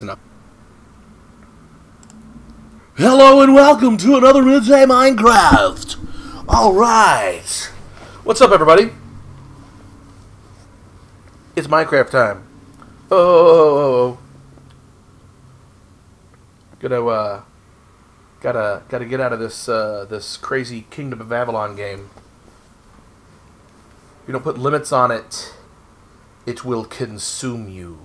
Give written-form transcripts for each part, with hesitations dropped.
Enough. Hello and welcome to another Midday Minecraft. Alright. What's up, everybody? It's Minecraft time. Oh. Gotta get out of this crazy Kingdom of Avalon game. If you don't put limits on it, it will consume you.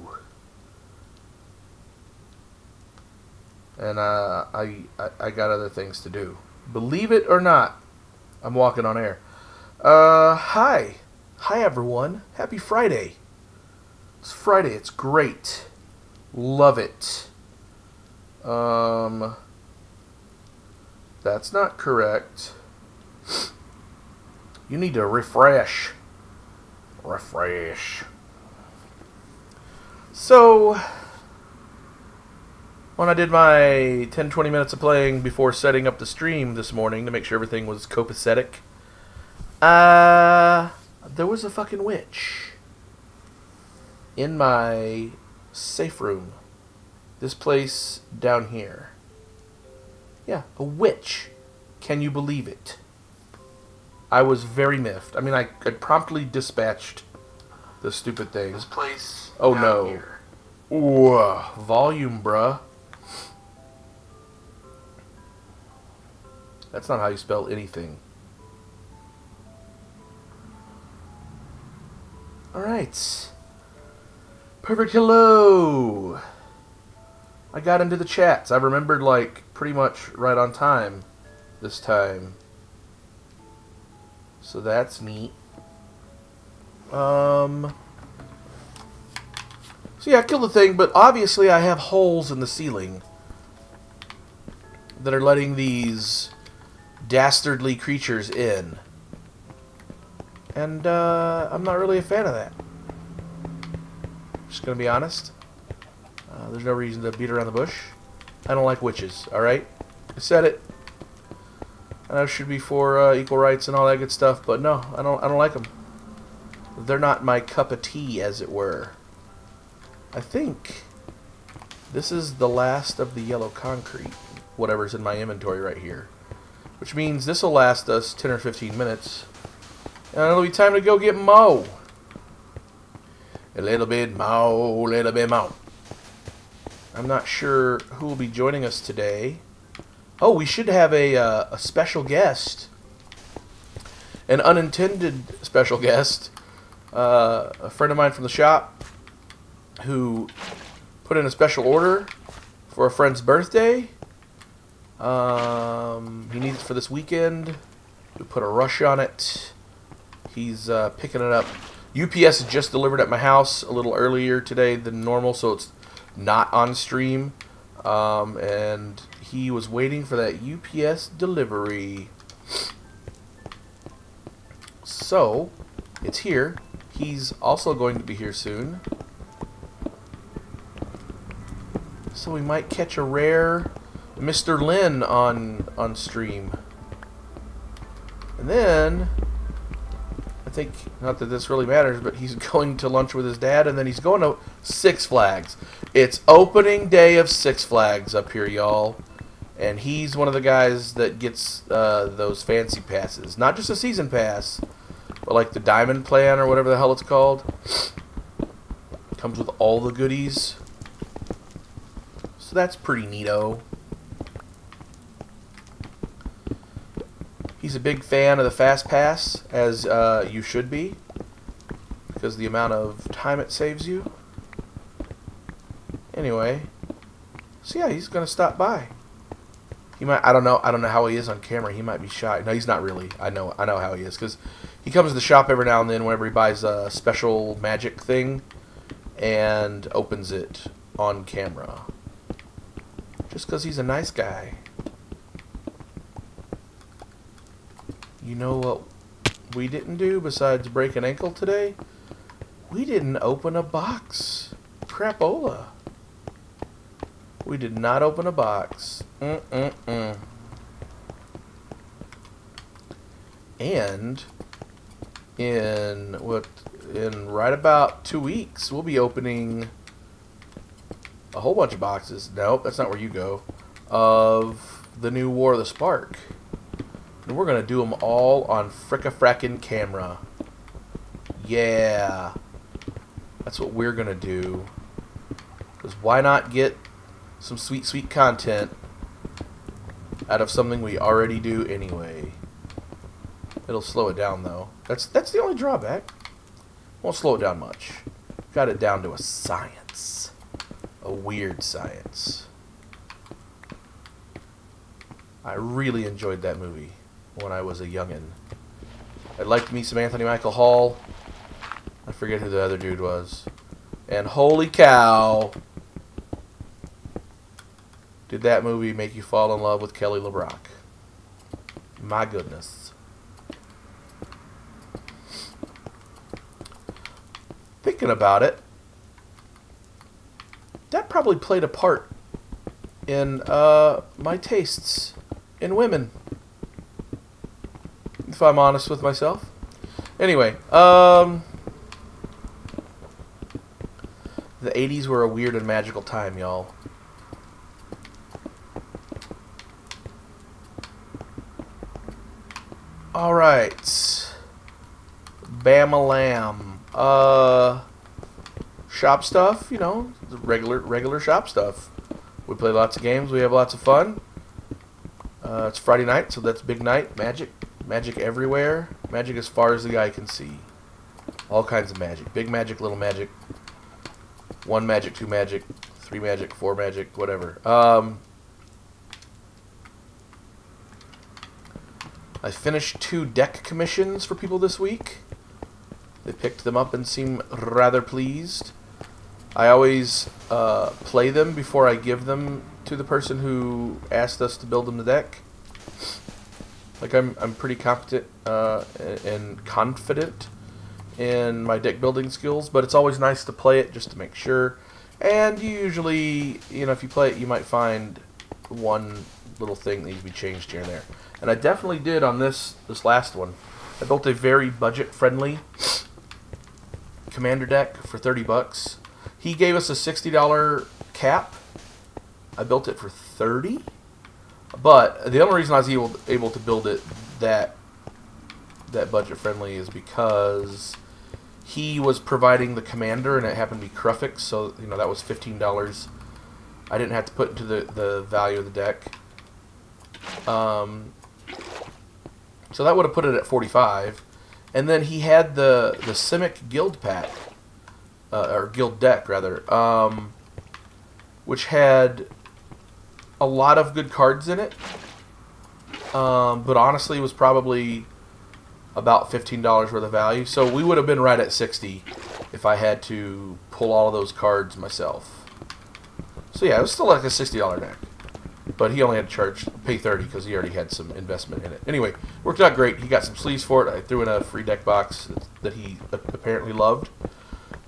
And I got other things to do. Believe it or not, I'm walking on air. Hi everyone. Happy Friday. It's Friday. It's great. Love it. That's not correct. You need to refresh. So, when I did my 10-20 minutes of playing before setting up the stream this morning to make sure everything was copacetic, there was a fucking witch in my safe room. This place down here. Yeah, a witch. Can you believe it? I was very miffed. I mean, I promptly dispatched the stupid thing. This place. Oh no. Here. Ooh, volume, bruh. That's not how you spell anything. Alright. Perfect hello. I got into the chats. I remembered, like, pretty much right on time this time. So that's neat. So yeah, I killed the thing, but obviously I have holes in the ceiling that are letting these dastardly creatures in. And I'm not really a fan of that. Just gonna be honest. There's no reason to beat around the bush. I don't like witches, alright? I said it. I know it should be for equal rights and all that good stuff, but no, I don't like them. They're not my cup of tea, as it were. I think this is the last of the yellow concrete, whatever's in my inventory right here. Which means this will last us 10 or 15 minutes. And it'll be time to go get Mo. A little bit Mo, little bit Mo. I'm not sure who will be joining us today. Oh, we should have a special guest. An unintended special guest. A friend of mine from the shop who put in a special order for a friend's birthday. He needs it for this weekend. We put a rush on it. He's picking it up. UPS just delivered at my house a little earlier today than normal, so it's not on stream. And he was waiting for that UPS delivery. So, it's here. He's also going to be here soon. So we might catch a rare Mr. Lin on stream. And then, I think, not that this really matters, but he's going to lunch with his dad, and then he's going to Six Flags. It's opening day of Six Flags up here, y'all. And he's one of the guys that gets those fancy passes. Not just a season pass, but like the diamond plan or whatever the hell it's called. Comes with all the goodies. So that's pretty neato. He's a big fan of the Fast Pass, as you should be, because the amount of time it saves you. Anyway, so yeah, he's gonna stop by. He might. I don't know how he is on camera. He might be shy. No, he's not really. I know how he is, because he comes to the shop every now and then whenever he buys a special magic thing, and opens it on camera. Just because he's a nice guy. You know what we didn't do besides break an ankle today? We didn't open a box. Crapola. We did not open a box. And in right about 2 weeks, we'll be opening a whole bunch of boxes. Nope, that's not where you go. Of the new War of the Spark. And we're going to do them all on fricka-frackin' camera. Yeah. That's what we're going to do. Because why not get some sweet, sweet content out of something we already do anyway. It'll slow it down, though. That's the only drawback. Won't slow it down much. Got it down to a science. A weird science. I really enjoyed that movie when I was a youngin'. I liked me some Anthony Michael Hall. I forget who the other dude was. And holy cow, did that movie make you fall in love with Kelly LeBrock. My goodness. Thinking about it, that probably played a part in my tastes in women, if I'm honest with myself. Anyway, the 80s were a weird and magical time, y'all. Alright. Bam-a-lam. Shop stuff, you know, regular shop stuff. We play lots of games, we have lots of fun. It's Friday night, so that's big night. Magic. Magic everywhere. Magic as far as the eye can see. All kinds of magic. Big magic, little magic. 1 magic, 2 magic, 3 magic, 4 magic, whatever. I finished 2 deck commissions for people this week. They picked them up and seem rather pleased. I always play them before I give them to the person who asked us to build them the deck. Like I'm pretty competent and confident in my deck building skills, but it's always nice to play it just to make sure. And you usually, you know, if you play it, you might find one little thing that needs to be changed here and there. And I definitely did on this last one. I built a very budget-friendly commander deck for 30 bucks. He gave us a $60 cap. I built it for 30. But the only reason I was able to build it that budget-friendly is because he was providing the commander, and it happened to be Krufix, so you know that was $15. I didn't have to put into the value of the deck. So that would have put it at 45. And then he had the Simic Guild pack, or Guild deck rather, which had a lot of good cards in it. But honestly, it was probably about $15 worth of value. So we would have been right at 60 if I had to pull all of those cards myself. So yeah, it was still like a $60 deck. But he only had to pay 30 because he already had some investment in it. Anyway, worked out great. He got some sleeves for it. I threw in a free deck box that he apparently loved.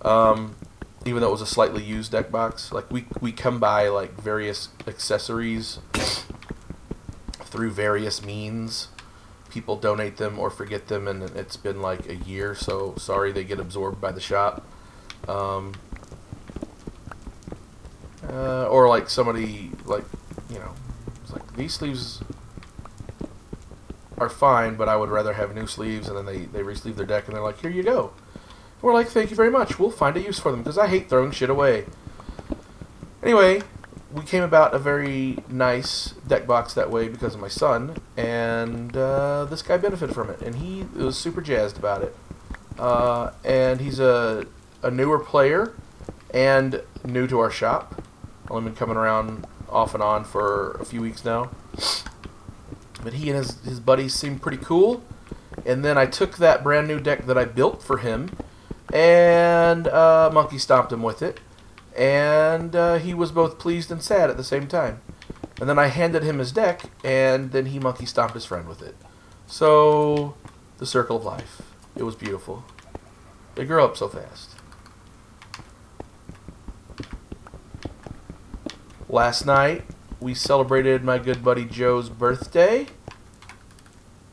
Even though it was a slightly used deck box. Like we come by like various accessories through various means. People donate them or forget them, and it's been like a year, so sorry they get absorbed by the shop. Or like somebody, like, you know, it's like, these sleeves are fine, but I would rather have new sleeves, and then they re-sleeve their deck, and they're like, here you go. And we're like, thank you very much, we'll find a use for them, because I hate throwing shit away. Anyway, we came about a very nice deck box that way because of my son, and this guy benefited from it, and he was super jazzed about it. And he's a newer player and new to our shop. Only been coming around off and on for a few weeks now. But he and his buddies seemed pretty cool. And then I took that brand new deck that I built for him and monkey stomped him with it. And he was both pleased and sad at the same time. And then I handed him his deck, and then he monkey stomped his friend with it. So, the circle of life. It was beautiful. They grow up so fast. Last night, we celebrated my good buddy Joe's birthday.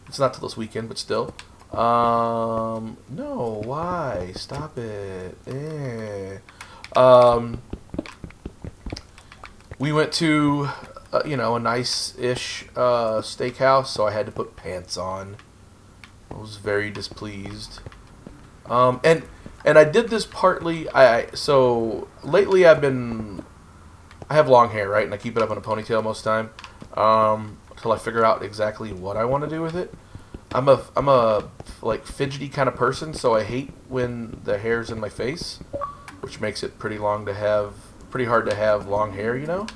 It's not till this weekend, but still. No, why? Stop it. we went to, you know, a nice-ish steakhouse, so I had to put pants on. I was very displeased. And I did this partly. So lately I have long hair, right, and I keep it up in a ponytail most of the time, until I figure out exactly what I want to do with it. I'm a like fidgety kind of person, so I hate when the hair's in my face, which makes it pretty hard to have long hair, you know.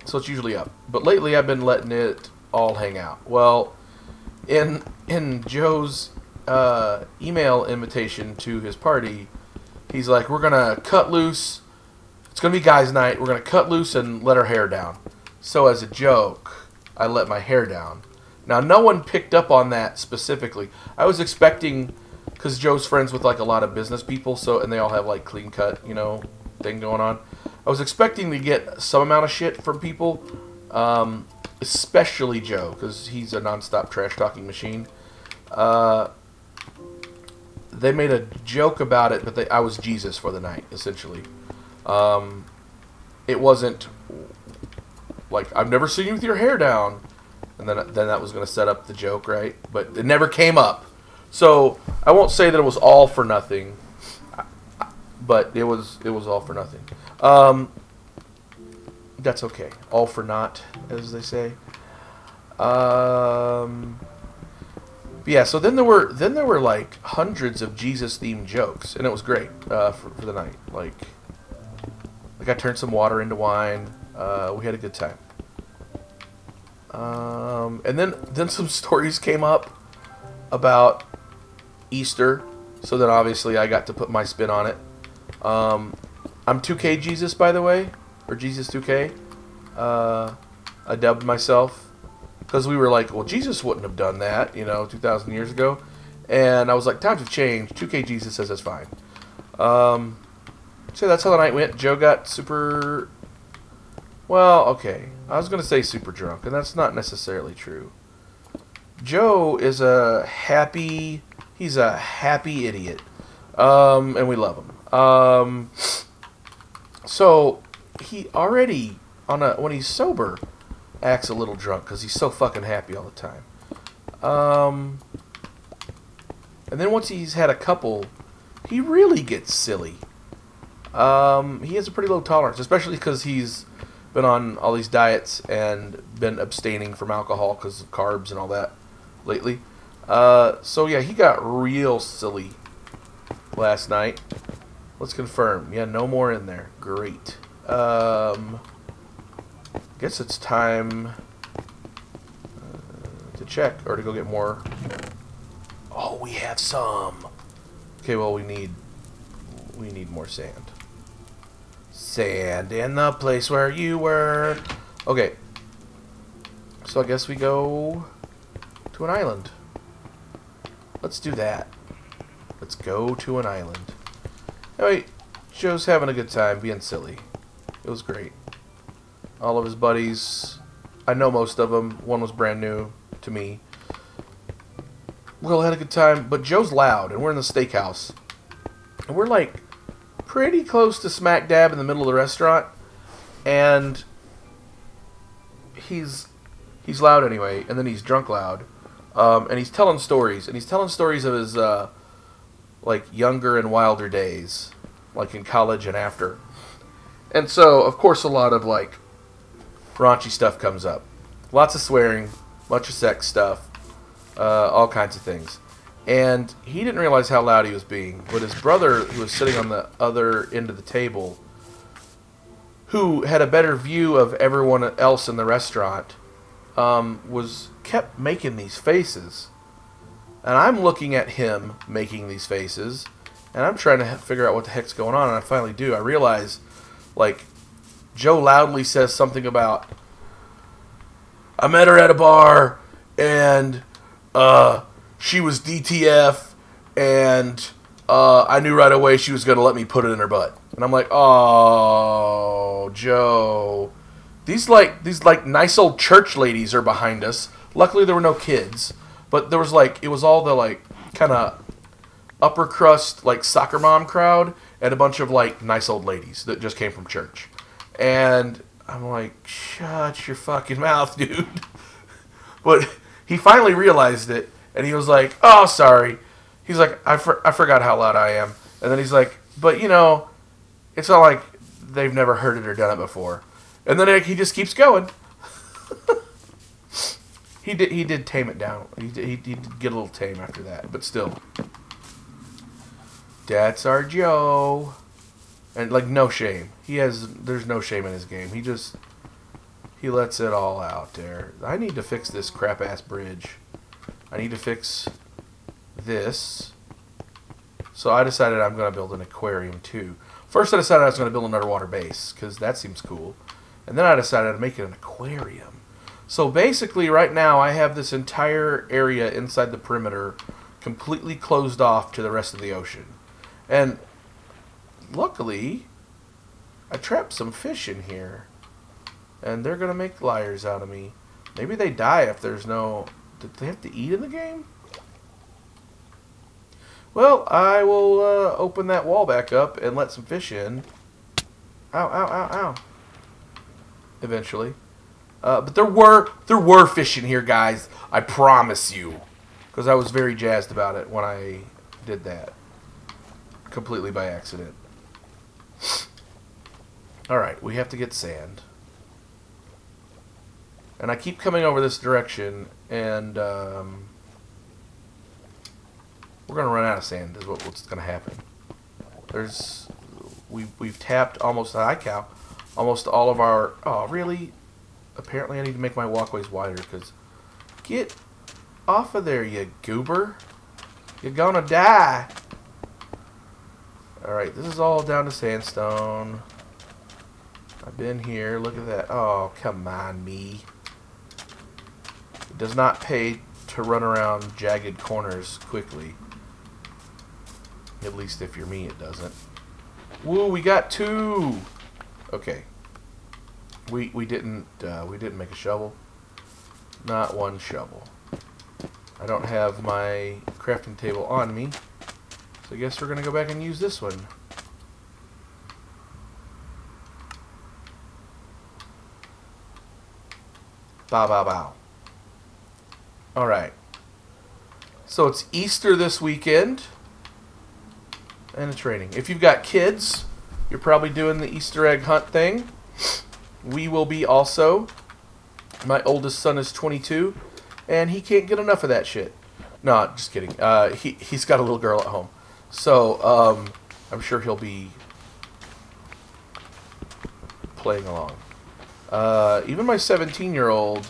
So it's usually up, but lately I've been letting it all hang out. Well, in Joe's email invitation to his party, he's like, we're gonna cut loose. It's gonna be guys' night. We're gonna cut loose and let our hair down. So as a joke, I let my hair down. Now, no one picked up on that specifically. I was expecting, because Joe's friends with like a lot of business people, and they all have like clean cut, you know, thing going on. I was expecting to get some amount of shit from people, especially Joe, because he's a nonstop trash talking machine. They made a joke about it, but I was Jesus for the night, essentially. It wasn't like, I've never seen you with your hair down. And then that was going to set up the joke, right? But it never came up. So I won't say that it was all for nothing, but it was all for nothing. That's okay. All for naught, as they say. Yeah. So then there were like hundreds of Jesus themed jokes, and it was great for the night. Like I turned some water into wine. We had a good time. And then some stories came up about Easter, so then obviously I got to put my spin on it. I'm 2K Jesus, by the way, or Jesus 2K. I dubbed myself, because we were like, well, Jesus wouldn't have done that, you know, 2,000 years ago. And I was like, times have changed. 2K Jesus says that's fine. So that's how the night went. Joe got super... Well, okay. I was going to say super drunk, and that's not necessarily true. Joe is he's a happy idiot. And we love him. So he already, when he's sober, acts a little drunk, because he's so fucking happy all the time. And then once he's had a couple, he really gets silly. He has a pretty low tolerance, especially because he's been on all these diets and been abstaining from alcohol because of carbs and all that lately. So yeah, he got real silly last night. Let's confirm. Yeah, no more in there. Great. Guess it's time to check, or to go get more. Oh, we have some. Okay, well, we need more sand. Sand in the place where you were. Okay. So I guess we go to an island. Let's do that. Let's go to an island. Anyway, Joe's having a good time being silly. It was great. All of his buddies, I know most of them. One was brand new to me. We all had a good time, but Joe's loud, and we're in the steakhouse. And we're like pretty close to smack dab in the middle of the restaurant, and he's loud anyway, and then he's drunk loud, and he's telling stories of his like younger and wilder days, like in college and after. And so of course a lot of like raunchy stuff comes up, lots of swearing, bunch of sex stuff, all kinds of things. And he didn't realize how loud he was being, but his brother, who was sitting on the other end of the table, who had a better view of everyone else in the restaurant, kept making these faces. And I'm looking at him making these faces, and I'm trying to figure out what the heck's going on, and I finally do. I realize, like, Joe loudly says something about, I met her at a bar, and, she was DTF, and I knew right away she was going to let me put it in her butt. And I'm like, oh, Joe. These nice old church ladies are behind us. Luckily there were no kids, but there was it was all the like kind of upper crust like soccer mom crowd, and a bunch of like nice old ladies that just came from church. And I'm like, shut your fucking mouth, dude. But he finally realized it, and he was like, oh, sorry. He's like, I forgot how loud I am. And then he's like, but, you know, it's not like they've never heard it or done it before. And then he just keeps going. He did tame it down. He did get a little tame after that, but still. That's our Joe. And, like, no shame. There's no shame in his game. He lets it all out there. I need to fix this crap-ass bridge. I need to fix this. So I decided I'm going to build an aquarium, too. First I decided I was going to build an underwater base, because that seems cool. And then I decided to make it an aquarium. So basically, right now, I have this entire area inside the perimeter completely closed off to the rest of the ocean. And luckily, I trapped some fish in here. And they're going to make liars out of me. Maybe they die if there's no... Did they have to eat in the game? Well, I will open that wall back up and let some fish in. Ow, ow, ow, ow. Eventually. But there were fish in here, guys. I promise you. Because I was very jazzed about it when I did that. Completely by accident. Alright, we have to get sand. And I keep coming over this direction, and we're going to run out of sand is what's going to happen. We've tapped almost all of our... Oh, really? Apparently I need to make my walkways wider, because... Get off of there, you goober. You're gonna die. Alright, this is all down to sandstone. I've been here. Look at that. Oh, come on, me. It does not pay to run around jagged corners quickly. At least if you're me, it doesn't. Woo, we got 2! Okay. We didn't make a shovel. Not one shovel. I don't have my crafting table on me. So I guess we're gonna go back and use this one. Bow, bow, bow. Alright. So it's Easter this weekend. And it's raining. If you've got kids, you're probably doing the Easter egg hunt thing. We will be also. My oldest son is 22, and he can't get enough of that shit. No, just kidding. He's got a little girl at home. So, I'm sure he'll be playing along. Even my 17-year-old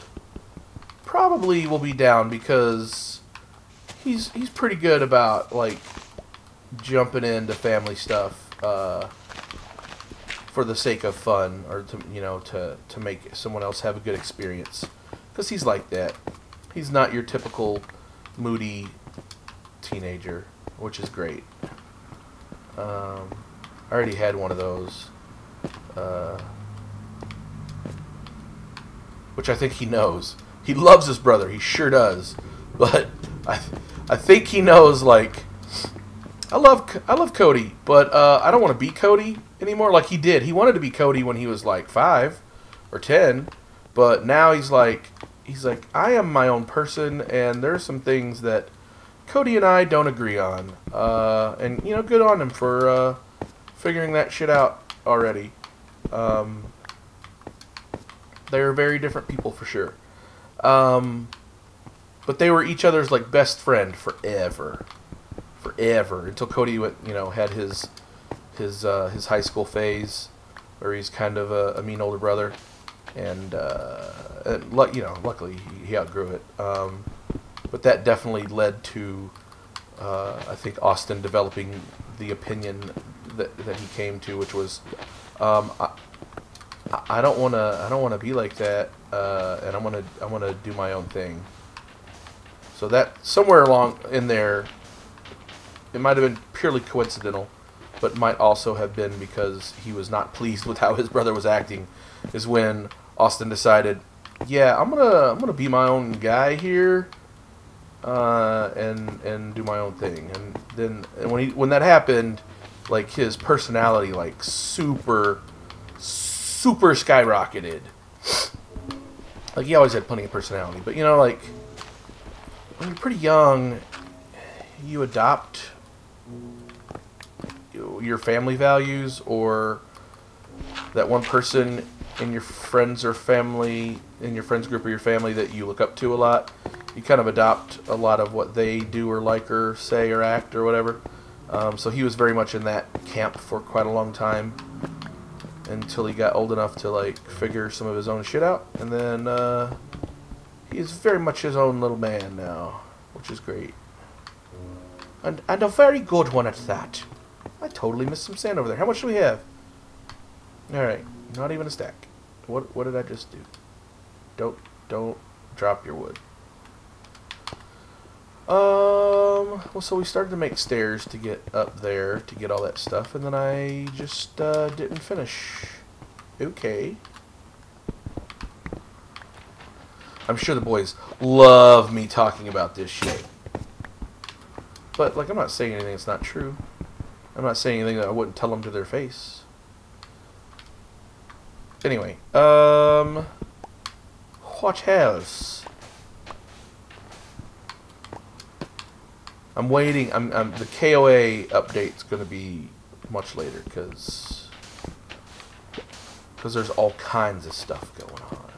probably will be down because he's pretty good about, like, jumping into family stuff for the sake of fun, or to make someone else have a good experience, because he's like that. He's not your typical moody teenager, which is great. I already had one of those, which I think he knows. He loves his brother, he sure does, but I think he knows, like, I love Cody, but I don't want to be Cody anymore like he did. He wanted to be Cody when he was like 5 or 10, but now he's like, I am my own person, and there's some things that Cody and I don't agree on. And, good on him for figuring that shit out already. They're very different people for sure. But they were each other's, like, best friend forever. Forever. Until Cody went, had his high school phase, where he's kind of a mean older brother. And luckily he outgrew it. But that definitely led to, I think, Austin developing the opinion that he came to, which was, I don't want to be like that, and I'm gonna do my own thing. So that somewhere along in there, it might have been purely coincidental, but might also have been because he was not pleased with how his brother was acting, is when Austin decided, yeah, I'm gonna be my own guy here, and do my own thing. And then when that happened, like his personality like super skyrocketed. Like he always had plenty of personality, but you know, like when you're pretty young, you adopt your family values, or that one person in your friends or family, in your friends group or your family that you look up to a lot. You kind of adopt a lot of what they do or like or say or act or whatever. So he was very much in that camp for quite a long time, until he got old enough to like figure some of his own shit out, and then he's very much his own little man now, which is great, and a very good one at that. I totally missed some sand over there. How much do we have? All right, not even a stack. What did I just do? Don't drop your wood. Well, so we started to make stairs to get up there to get all that stuff, and then I just didn't finish. Okay. I'm sure the boys love me talking about this shit. But, like, I'm not saying anything that's not true. I'm not saying anything that I wouldn't tell them to their face. Anyway, what else? I'm waiting. The KOA update's going to be much later because there's all kinds of stuff going on.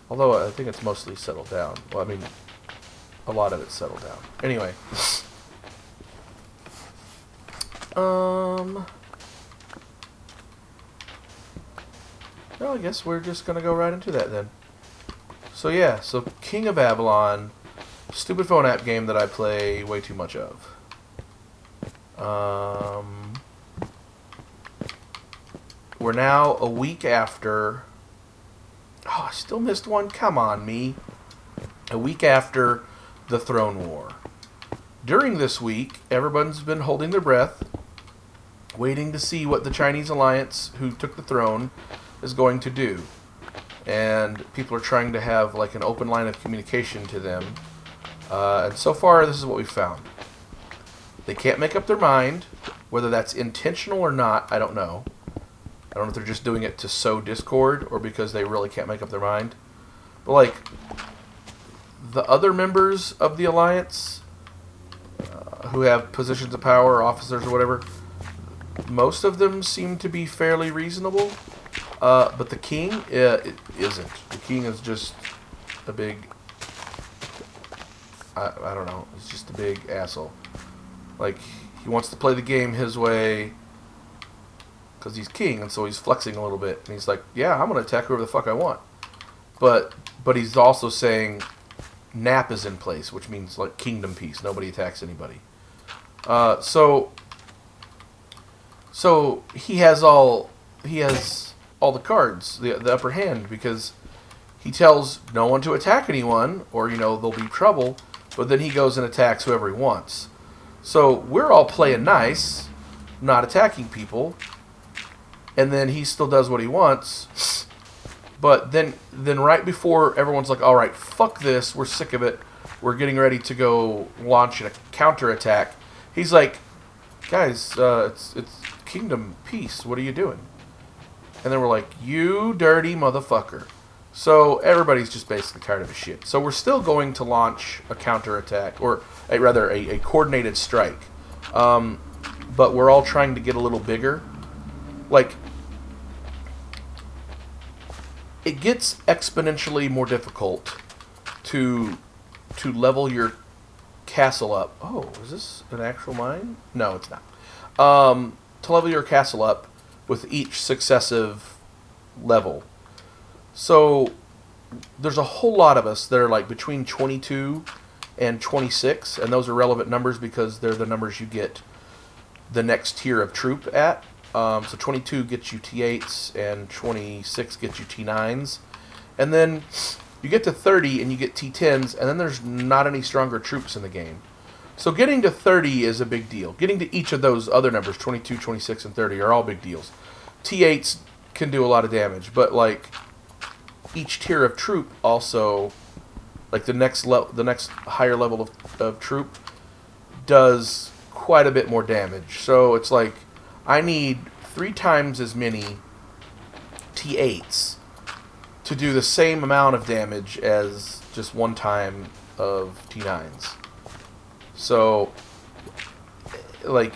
Although I think it's mostly settled down. Well, I mean, a lot of it's settled down. Anyway, well, I guess we're just gonna go right into that then. So yeah, so King of Avalon. Stupid phone app game that I play way too much of. We're now a week after... Oh, I still missed one. Come on, me. A week after the Throne War. During this week, everyone's been holding their breath, waiting to see what the Chinese alliance, who took the throne, is going to do. And people are trying to have like an open line of communication to them. And so far, this is what we've found. They can't make up their mind. Whether that's intentional or not, I don't know. I don't know if they're just doing it to sow discord or because they really can't make up their mind. But, like, the other members of the Alliance who have positions of power or officers or whatever, most of them seem to be fairly reasonable. But the king, it isn't. The king is just a big... I don't know. He's just a big asshole. Like, he wants to play the game his way because he's king, and so he's flexing a little bit. And he's like, yeah, I'm going to attack whoever the fuck I want. But he's also saying NAP is in place, which means, like, kingdom peace. Nobody attacks anybody. So he has all the cards, the upper hand, because he tells no one to attack anyone, or, you know, there'll be trouble. But then he goes and attacks whoever he wants. So we're all playing nice, not attacking people. And then he still does what he wants. But then right before everyone's like, all right, fuck this, we're sick of it, we're getting ready to go launch a counterattack, he's like, guys, it's kingdom peace, what are you doing? And then we're like, you dirty motherfucker. So everybody's just basically tired of his shit. So we're still going to launch a counterattack, or rather a coordinated strike. But we're all trying to get a little bigger. Like, it gets exponentially more difficult to level your castle up. Oh, is this an actual mine? No, it's not. To level your castle up with each successive level. So there's a whole lot of us that are like between 22 and 26, and those are relevant numbers because they're the numbers you get the next tier of troop at. So 22 gets you T8s and 26 gets you T9s. And then you get to 30 and you get T10s, and then there's not any stronger troops in the game. So getting to 30 is a big deal. Getting to each of those other numbers, 22, 26, and 30, are all big deals. T8s can do a lot of damage, but like each tier of troop also, like the next higher level of troop does quite a bit more damage. So it's like I need 3 times as many T8s to do the same amount of damage as just 1 time of T9s. So, like,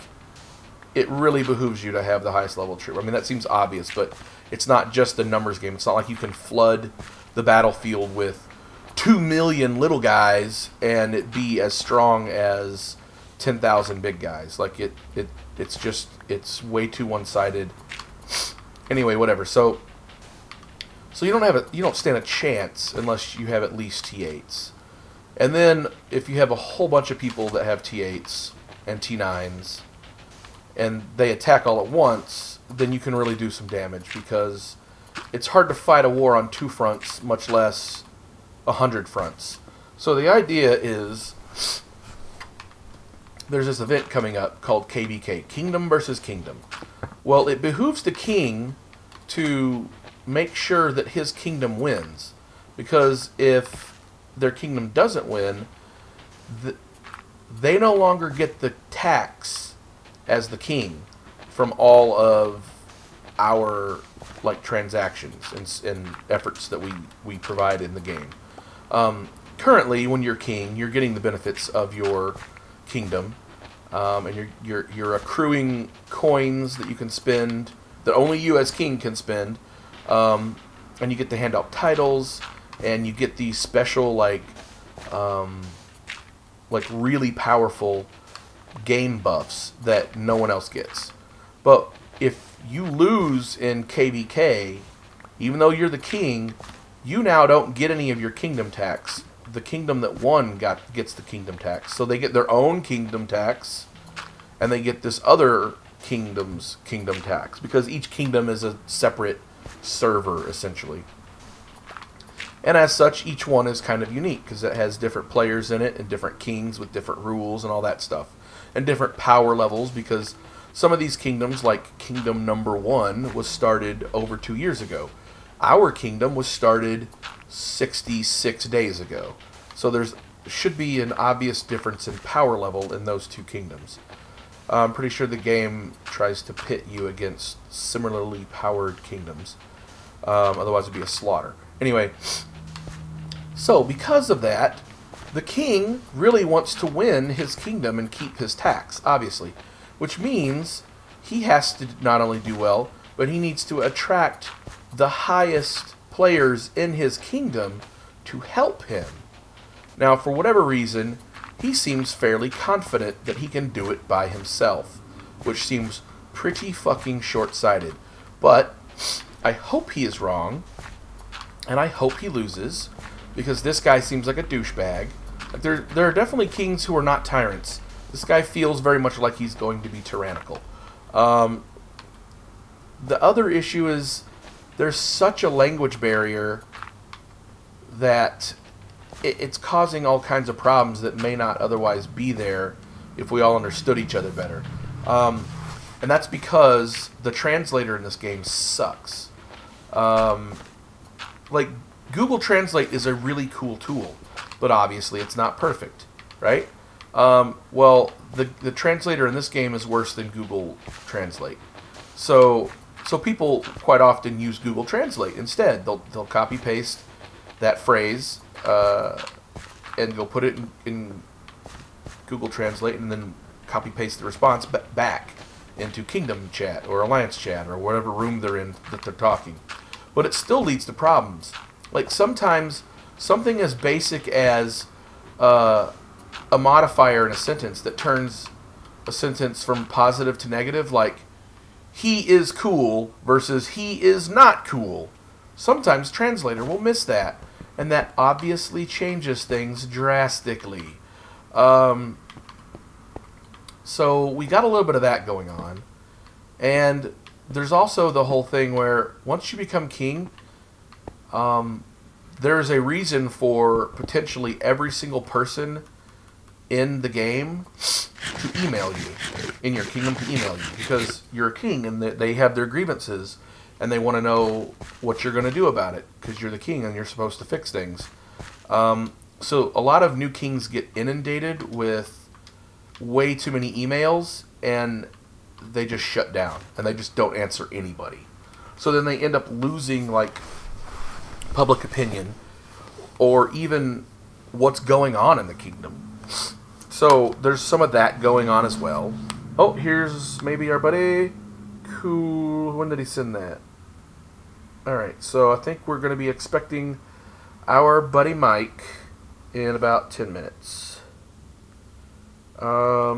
it really behooves you to have the highest level troop. I mean, that seems obvious, but it's not just a numbers game. It's not like you can flood the battlefield with 2 million little guys and it be as strong as 10,000 big guys. Like, it's way too one-sided. Anyway, whatever. So you don't stand a chance unless you have at least T8s. And then if you have a whole bunch of people that have T8s and T9s and they attack all at once, then you can really do some damage, because it's hard to fight a war on 2 fronts, much less 100 fronts. So the idea is there's this event coming up called KVK, Kingdom versus Kingdom. Well, it behooves the king to make sure that his kingdom wins, because if their kingdom doesn't win, they no longer get the tax as the king from all of our transactions and efforts that we provide in the game. Currently, when you're king, you're getting the benefits of your kingdom, and you're accruing coins that you can spend, that only you as king can spend, and you get to hand out titles, and you get these special really powerful game buffs that no one else gets. But if you lose in KVK, even though you're the king, you now don't get any of your kingdom tax. The kingdom that won gets the kingdom tax. So they get their own kingdom tax, and they get this other kingdom's kingdom tax, because each kingdom is a separate server, essentially. And as such, each one is kind of unique, because it has different players in it, and different kings with different rules and all that stuff. And different power levels, because some of these kingdoms, like Kingdom Number 1, was started over 2 years ago. Our kingdom was started 66 days ago. So there's should be an obvious difference in power level in those 2 kingdoms. I'm pretty sure the game tries to pit you against similarly powered kingdoms. Otherwise it'd be a slaughter. Anyway, so because of that, the king really wants to win his kingdom and keep his tax, obviously. Which means he has to not only do well, but he needs to attract the highest players in his kingdom to help him. Now, for whatever reason, he seems fairly confident that he can do it by himself, which seems pretty fucking short-sighted. But I hope he is wrong, and I hope he loses, because this guy seems like a douchebag. There are definitely kings who are not tyrants. This guy feels very much like he's going to be tyrannical. The other issue is there's such a language barrier that it's causing all kinds of problems that may not otherwise be there if we all understood each other better. And that's because the translator in this game sucks. Like, Google Translate is a really cool tool, but obviously it's not perfect, right? Well, the translator in this game is worse than Google Translate. So people quite often use Google Translate instead. They'll copy paste that phrase and go put it in Google Translate, and then copy paste the response back into Kingdom Chat or Alliance Chat or whatever room they're in that they're talking. But it still leads to problems. Like, sometimes something as basic as a modifier in a sentence that turns a sentence from positive to negative, like he is cool versus he is not cool. Sometimes translator will miss that, and that obviously changes things drastically. So we got a little bit of that going on, and there's also the whole thing where once you become king, there's a reason for potentially every single person in the game to email you, in your kingdom to email you, because you're a king and they have their grievances and they want to know what you're going to do about it, because you're the king and you're supposed to fix things. So a lot of new kings get inundated with way too many emails, and they just shut down, and they just don't answer anybody. So then they end up losing, like, public opinion, or even what's going on in the kingdom. So there's some of that going on as well. Oh, here's maybe our buddy. Cool. When did he send that? Alright, so I think we're going to be expecting our buddy Mike in about 10 minutes. Do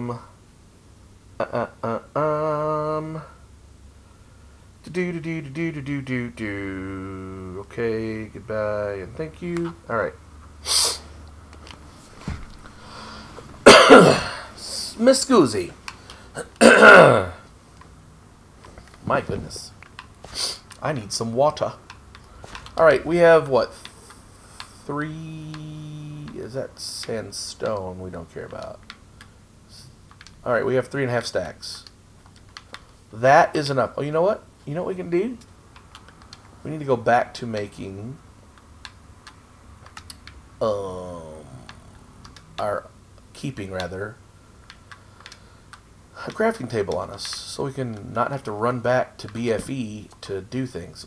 Okay, goodbye and thank you. Alright. Miss Scusi. My goodness. I need some water. Alright, we have what? 3... Is that sandstone we don't care about? Alright, we have 3.5 stacks. That is enough. Oh, you know what? You know what we can do? We need to go back to making a crafting table on us, so we can not have to run back to BFE to do things.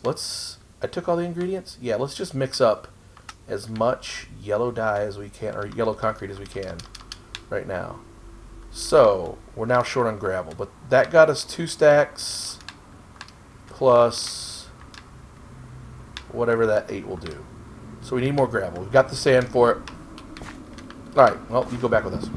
I took all the ingredients? Yeah, let's just mix up as much yellow dye as we can, or yellow concrete as we can right now. So, we're now short on gravel, but that got us 2 stacks plus whatever that 8 will do. So we need more gravel. We've got the sand for it. Alright, well, you go back with us.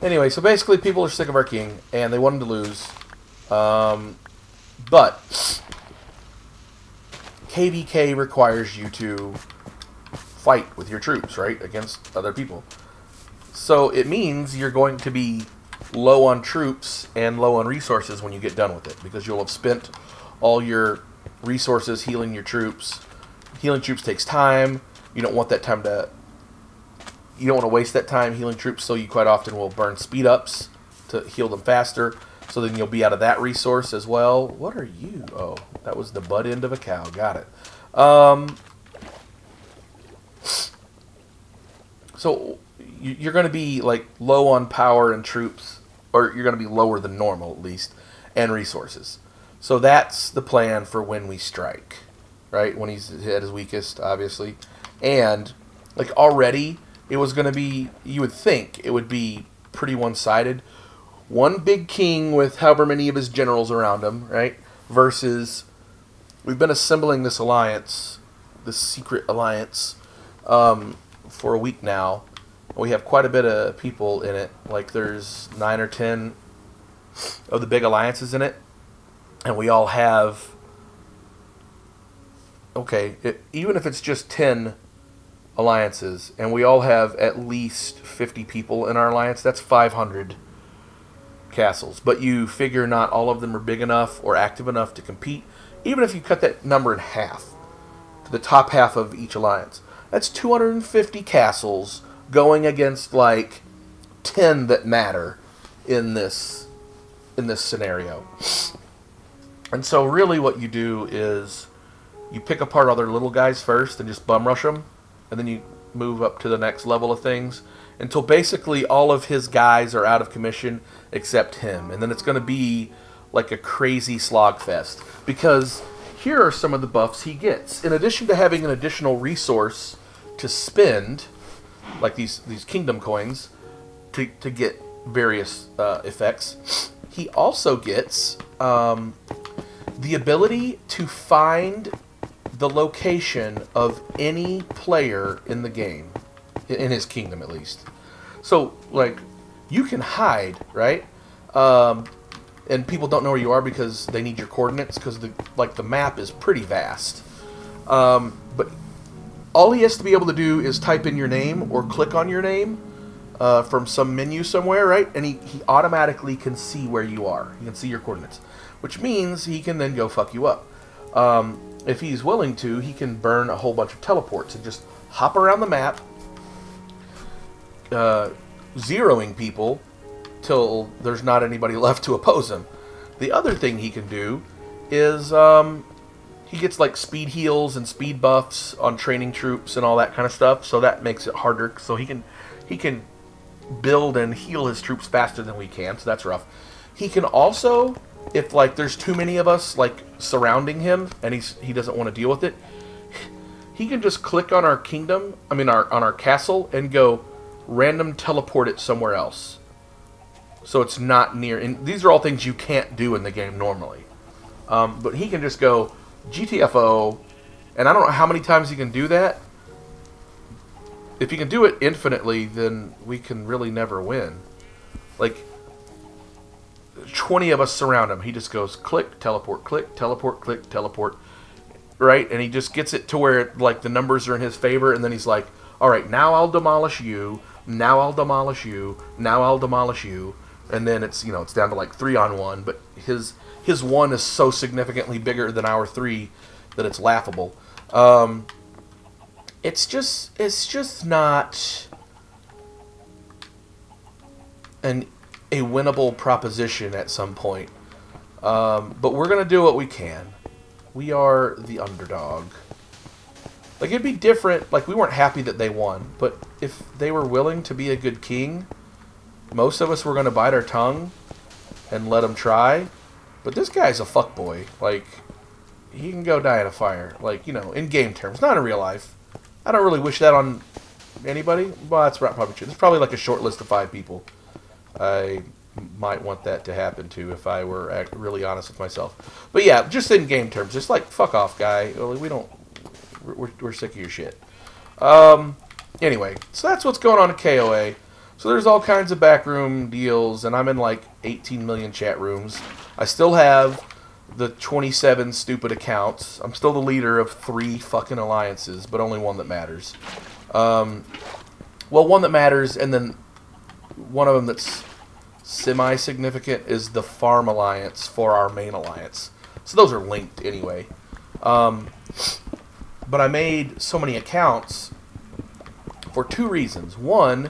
Anyway, so basically people are sick of our king, and they want him to lose. But KVK requires you to fight with your troops, right, against other people. So it means you're going to be low on troops and low on resources when you get done with it, because you'll have spent all your resources healing your troops. Healing troops takes time. You don't want that time to... You don't want to waste that time healing troops, so you quite often will burn speed ups to heal them faster. So then you'll be out of that resource as well. What are you? Oh, that was the butt end of a cow. Got it. So you're going to be like low on power and troops, or you're going to be lower than normal at least, and resources. So that's the plan for when we strike, right? When he's at his weakest, obviously. And like already, it was going to be, you would think it would be pretty one-sided. One big king with however many of his generals around him, right? Versus, we've been assembling this alliance, this secret alliance, for a week now. We have quite a bit of people in it. Like there's 9 or 10 of the big alliances in it. And we all have, okay, even if it's just 10 alliances, and we all have at least 50 people in our alliance, that's 500 castles. But you figure not all of them are big enough or active enough to compete. Even if you cut that number in half, to the top half of each alliance, that's 250 castles going against like 10 that matter in this scenario. And so really what you do is you pick apart other little guys first and just bum rush them, and then you move up to the next level of things until basically all of his guys are out of commission except him. And then it's going to be like a crazy slog fest, because here are some of the buffs he gets. In addition to having an additional resource to spend, like these kingdom coins, to get various effects, he also gets the ability to find the location of any player in the game, in his kingdom at least. So, like, you can hide, right? And people don't know where you are because they need your coordinates, because the map is pretty vast. But all he has to be able to do is type in your name or click on your name from some menu somewhere, right? And he automatically can see where you are. He can see your coordinates, which means he can then go fuck you up. If he's willing to, he can burn a whole bunch of teleports and just hop around the map, zeroing people till there's not anybody left to oppose him. The other thing he can do is he gets like speed heals and speed buffs on training troops and all that kind of stuff, so that makes it harder. So he can build and heal his troops faster than we can, so that's rough. He can also, if like there's too many of us like surrounding him and he doesn't want to deal with it, he can just click on our kingdom, on our castle, and go random teleport it somewhere else. So it's not near, and these are all things you can't do in the game normally. But he can just go GTFO, and I don't know how many times he can do that. If he can do it infinitely, then we can really never win. Like, 20 of us surround him. He just goes click, teleport, click, teleport, click, teleport. Right? And he just gets it to where, like, the numbers are in his favor, and then he's like, alright, now I'll demolish you, now I'll demolish you, now I'll demolish you. And then it's, you know, it's down to like 3-on-1, but his 1 is so significantly bigger than our 3 that it's laughable. It's just not a winnable proposition at some point. But we're gonna do what we can. We are the underdog. Like, it'd be different. Like, we weren't happy that they won, but if they were willing to be a good king, most of us were gonna bite our tongue and let him try. But this guy's a fuckboy. Like, he can go die in a fire. Like, you know, in game terms, not in real life. I don't really wish that on anybody. Well, that's probably true. There's probably like a short list of 5 people I might want that to happen to if I were really honest with myself. But yeah, just in game terms, just like, fuck off, guy. We're sick of your shit. Anyway, so that's what's going on at KOA. So there's all kinds of backroom deals, and I'm in like 18 million chat rooms. I still have the 27 stupid accounts. I'm still the leader of 3 fucking alliances, but only one that matters. Well, one that matters, and then one of them that's semi-significant is the Farm Alliance for our main alliance. So those are linked anyway. But I made so many accounts for 2 reasons. One,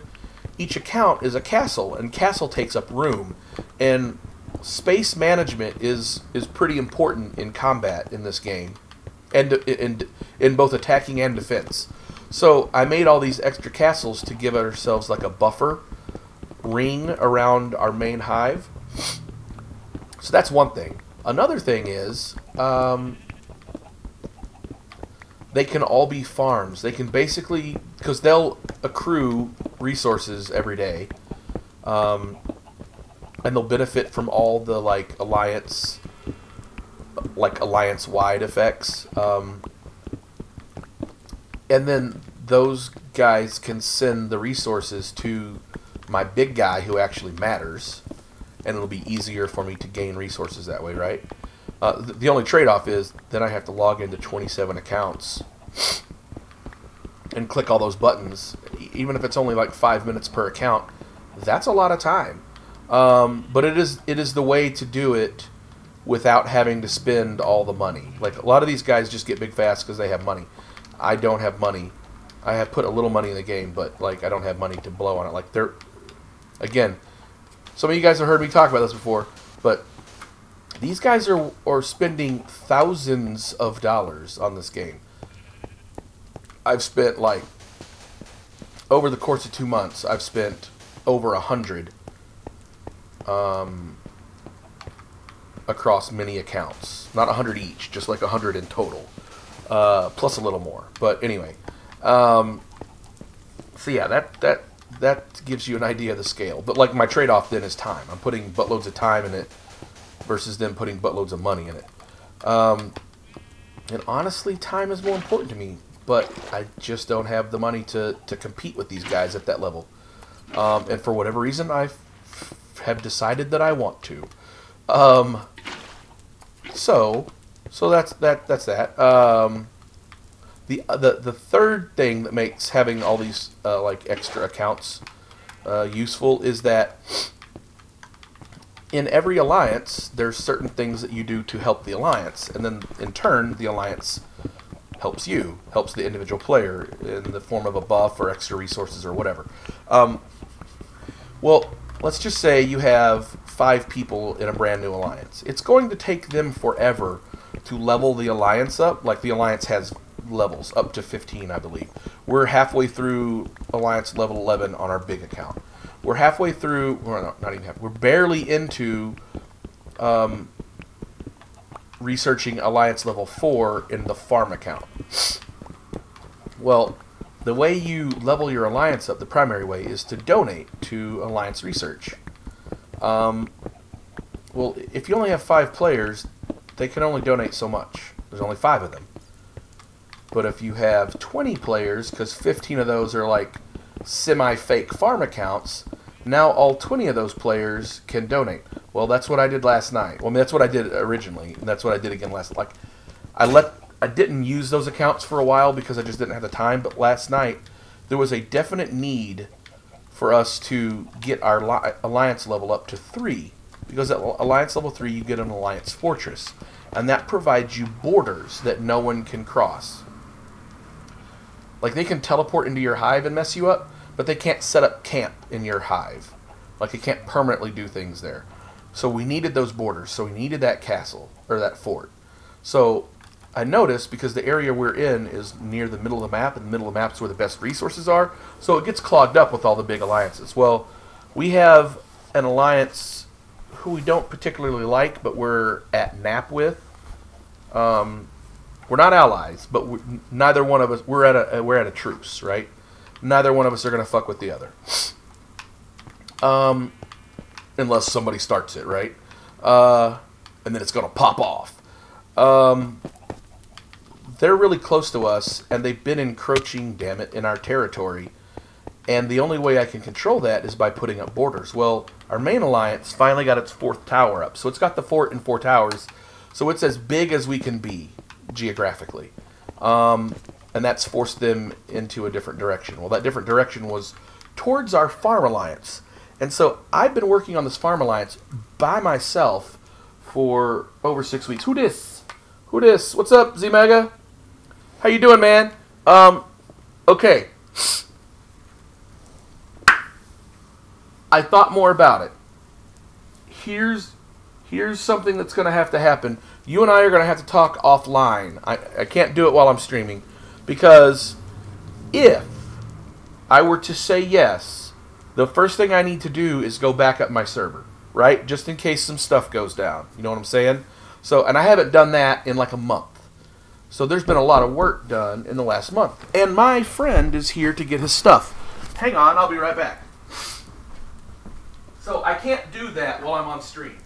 each account is a castle, and castle takes up room. And space management is pretty important in combat in this game, and in both attacking and defense. So I made all these extra castles to give ourselves like a buffer ring around our main hive. So that's one thing. Another thing is they can all be farms. They can basically, because they'll accrue resources every day, and they'll benefit from all the like alliance-wide effects. And then those guys can send the resources to my big guy who actually matters, and it'll be easier for me to gain resources that way, right? The only trade-off is then I have to log into 27 accounts and click all those buttons. Even if it's only like 5 minutes per account, that's a lot of time. But it is the way to do it without having to spend all the money. Like, a lot of these guys just get big fast because they have money. I don't have money. I have put a little money in the game, but like, I don't have money to blow on it. Like, again, some of you guys have heard me talk about this before, but these guys are spending thousands of dollars on this game. I've spent, like, over the course of 2 months, I've spent over 100 across many accounts. Not 100 each, just like 100 in total. Plus a little more. But anyway. So yeah, that gives you an idea of the scale. But like, my trade-off then is time. I'm putting buttloads of time in it versus them putting buttloads of money in it. And honestly, time is more important to me. But I just don't have the money to compete with these guys at that level. And for whatever reason, I have decided that I want to. So that's that. The third thing that makes having all these like extra accounts useful is that in every alliance there's certain things that you do to help the alliance, and then in turn the alliance helps the individual player in the form of a buff or extra resources or whatever. Well, let's just say you have 5 people in a brand new alliance. It's going to take them forever to level the alliance up. Like the alliance has levels up to 15, I believe. We're halfway through alliance level 11 on our big account. We're halfway through. Well, not even half. We're barely into researching alliance level 4 in the farm account. Well, the way you level your alliance up, the primary way, is to donate to alliance research. Well, if you only have 5 players, they can only donate so much. There's only 5 of them. But if you have 20 players, because 15 of those are like semi-fake farm accounts, now all 20 of those players can donate. Well, that's what I did last night. Well, I mean, that's what I did originally, and that's what I did again last. Like, I didn't use those accounts for a while because I just didn't have the time. But last night, there was a definite need for us to get our alliance level up to 3, because at alliance level 3, you get an alliance fortress, and that provides you borders that no one can cross. Like, they can teleport into your hive and mess you up, but they can't set up camp in your hive. Like, they can't permanently do things there. So we needed those borders. So we needed that castle, or that fort. So I noticed, because the area we're in is near the middle of the map, and the middle of the map is where the best resources are, so it gets clogged up with all the big alliances. Well, we have an alliance who we don't particularly like, but we're at nap with. We're not allies, but neither one of us, we're at a truce, right? Neither one of us are going to fuck with the other. Unless somebody starts it, right? And then it's going to pop off. They're really close to us, and they've been encroaching, damn it, in our territory. And the only way I can control that is by putting up borders. Well, our main alliance finally got its 4th tower up. So it's got the fort and 4 towers. So it's as big as we can be, geographically. And that's forced them into a different direction. Well, that different direction was towards our farm alliance. And so I've been working on this farm alliance by myself for over 6 weeks. Who dis? Who dis? What's up, Z-Mega? How you doing, man? Okay. I thought more about it. Here's something that's going to have to happen. You and I are going to have to talk offline. I can't do it while I'm streaming. Because if I were to say yes, the first thing I need to do is go back up my server, right? Just in case some stuff goes down. You know what I'm saying? So, and I haven't done that in like a month. So there's been a lot of work done in the last month. And my friend is here to get his stuff. Hang on, I'll be right back. So I can't do that while I'm on stream.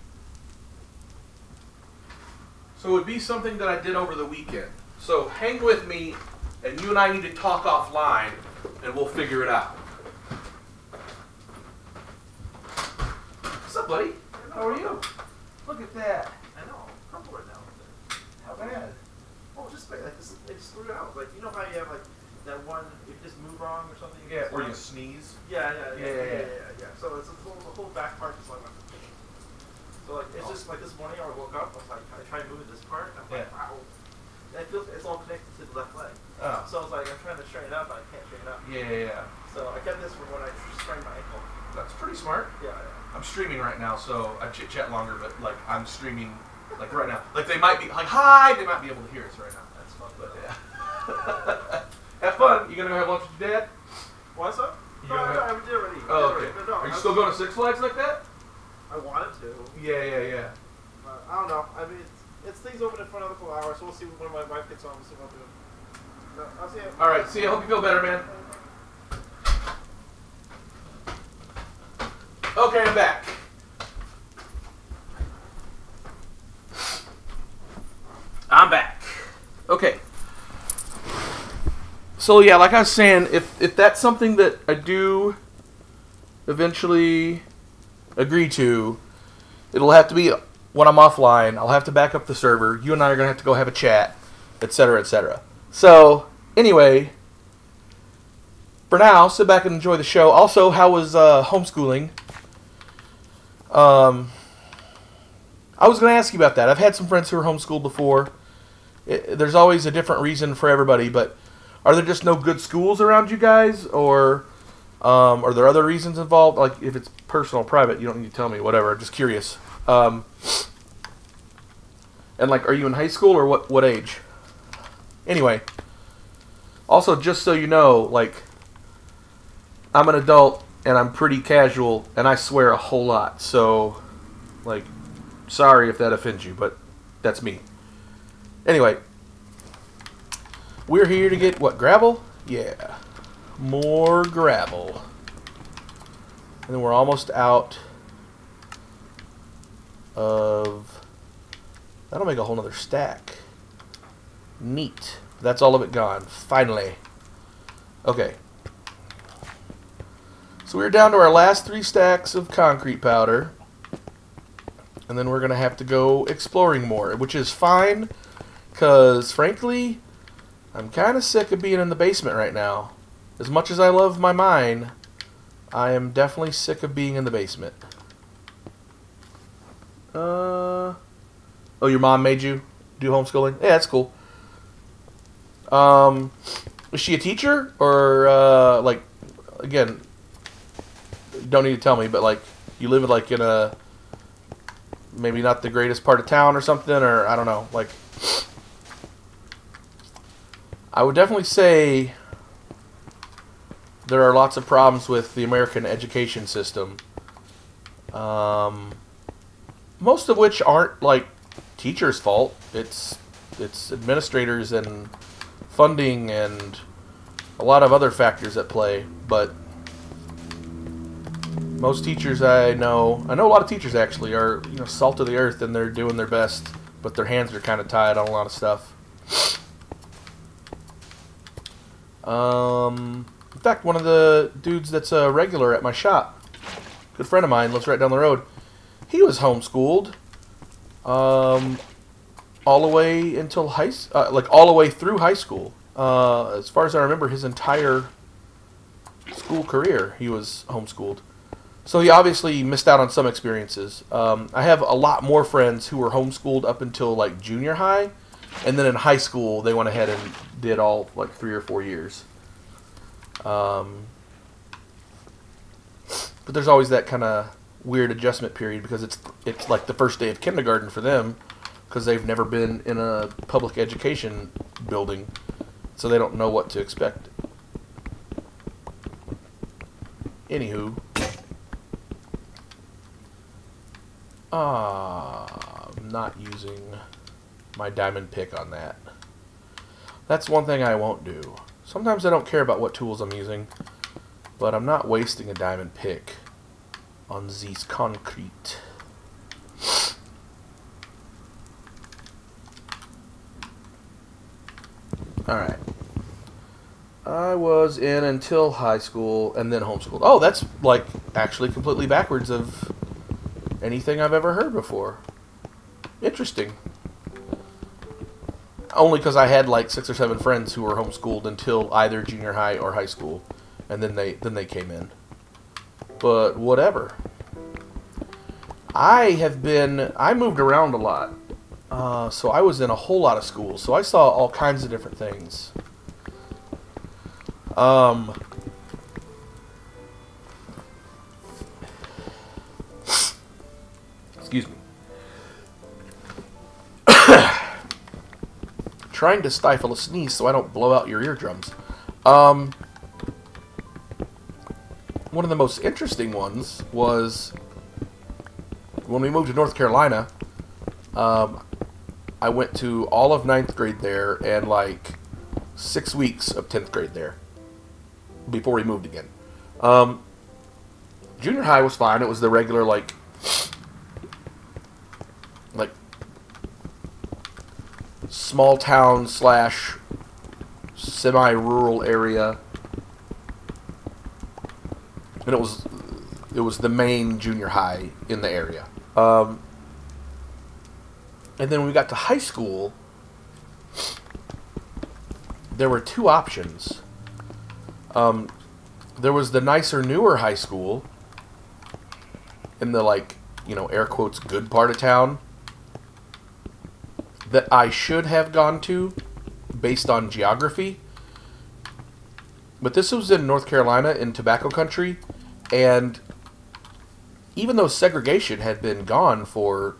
So it would be something that I did over the weekend. So hang with me, and you and I need to talk offline, and we'll figure it out. What's up, buddy? How are you? Look at that. I know. Crumple right now. How bad? Oh, just like this. They just threw it out. Like, you know how you have like that one, if you just move wrong or something. Yeah, or you sneeze. Yeah. So it's the whole back part is like. So like it's just like this morning I woke up. I was like, I tried moving this part. I'm like, wow. And it feels it's all connected to the left leg. Oh. So I was like, I'm trying to straighten it up, but I can't straighten it up. Yeah. So I kept this for when I sprained my ankle. That's pretty smart. Yeah. I'm streaming right now, so I chit chat longer, but like I'm streaming like right now. Like they might be like hi, they might be able to hear us right now. That's fun. But yeah. Have fun. You gonna go have lunch with your dad? What's up? No, I did already. Oh, okay. No, are you still going to Six Flags like that? I wanted to. Yeah. I don't know. I mean, it's things open in for another couple hours, so we'll see when my wife gets home. We'll see what I'll do. No, I'll see you. All right. See you. Hope you feel better, man. Okay, I'm back. I'm back. Okay. So yeah, like I was saying, if that's something that I do eventually agree to, it'll have to be when I'm offline. I'll have to back up the server. You and I are going to have to go have a chat, etc., etc. So, anyway, for now, sit back and enjoy the show. Also, how was homeschooling? I was going to ask you about that. I've had some friends who were homeschooled before. There's always a different reason for everybody, but are there just no good schools around you guys, or are there other reasons involved? Like, if it's personal, private, you don't need to tell me, whatever. I'm just curious. And And like, are you in high school or what age? Anyway, also just so you know, like, I'm an adult and I'm pretty casual and I swear a whole lot. So, like, sorry if that offends you, but that's me. Anyway, we're here to get what, gravel? Yeah, more gravel. And then we're almost out of... That'll make a whole nother stack. Neat. That's all of it gone. Finally. Okay. So we're down to our last 3 stacks of concrete powder. And then we're going to have to go exploring more, which is fine, because frankly, I'm kind of sick of being in the basement right now. As much as I love my mine, I am definitely sick of being in the basement. Oh, your mom made you do homeschooling? Yeah, that's cool. Is she a teacher? Or, like, again, you don't need to tell me, but, like, you live, like, in a, maybe not the greatest part of town or something, or, I don't know, like, I would definitely say there are lots of problems with the American education system. Most of which aren't, like, teachers' fault. It's administrators and funding and a lot of other factors at play. But most teachers I know a lot of teachers actually are, you know, salt of the earth and they're doing their best, but their hands are kind of tied on a lot of stuff. In fact, one of the dudes that's a regular at my shop, good friend of mine, lives right down the road. He was homeschooled, all the way until all the way through high school. As far as I remember, his entire school career, he was homeschooled. So he obviously missed out on some experiences. I have a lot more friends who were homeschooled up until like junior high, and then in high school they went ahead and did all like 3 or 4 years. But there's always that kind of weird adjustment period because it's like the first day of kindergarten for them because they've never been in a public education building, so they don't know what to expect. Anywho, I'm not using my diamond pick on that. That's one thing I won't do. Sometimes I don't care about what tools I'm using, but I'm not wasting a diamond pick on these concrete. Alright. I was in until high school and then homeschooled. Oh, that's like actually completely backwards of anything I've ever heard before. Interesting. Only because I had like 6 or 7 friends who were homeschooled until either junior high or high school, and then they came in. But whatever. I moved around a lot, so I was in a whole lot of schools, so I saw all kinds of different things. Excuse me. Trying to stifle a sneeze so I don't blow out your eardrums. One of the most interesting ones was when we moved to North Carolina. I went to all of 9th grade there and like 6 weeks of 10th grade there before we moved again. Junior high was fine. It was the regular like small town / semi-rural area, and it was the main junior high in the area. And then when we got to high school, there were 2 options. There was the nicer, newer high school in the, like, you know, air quotes, good part of town that I should have gone to based on geography. But this was in North Carolina, in tobacco country, and even though segregation had been gone for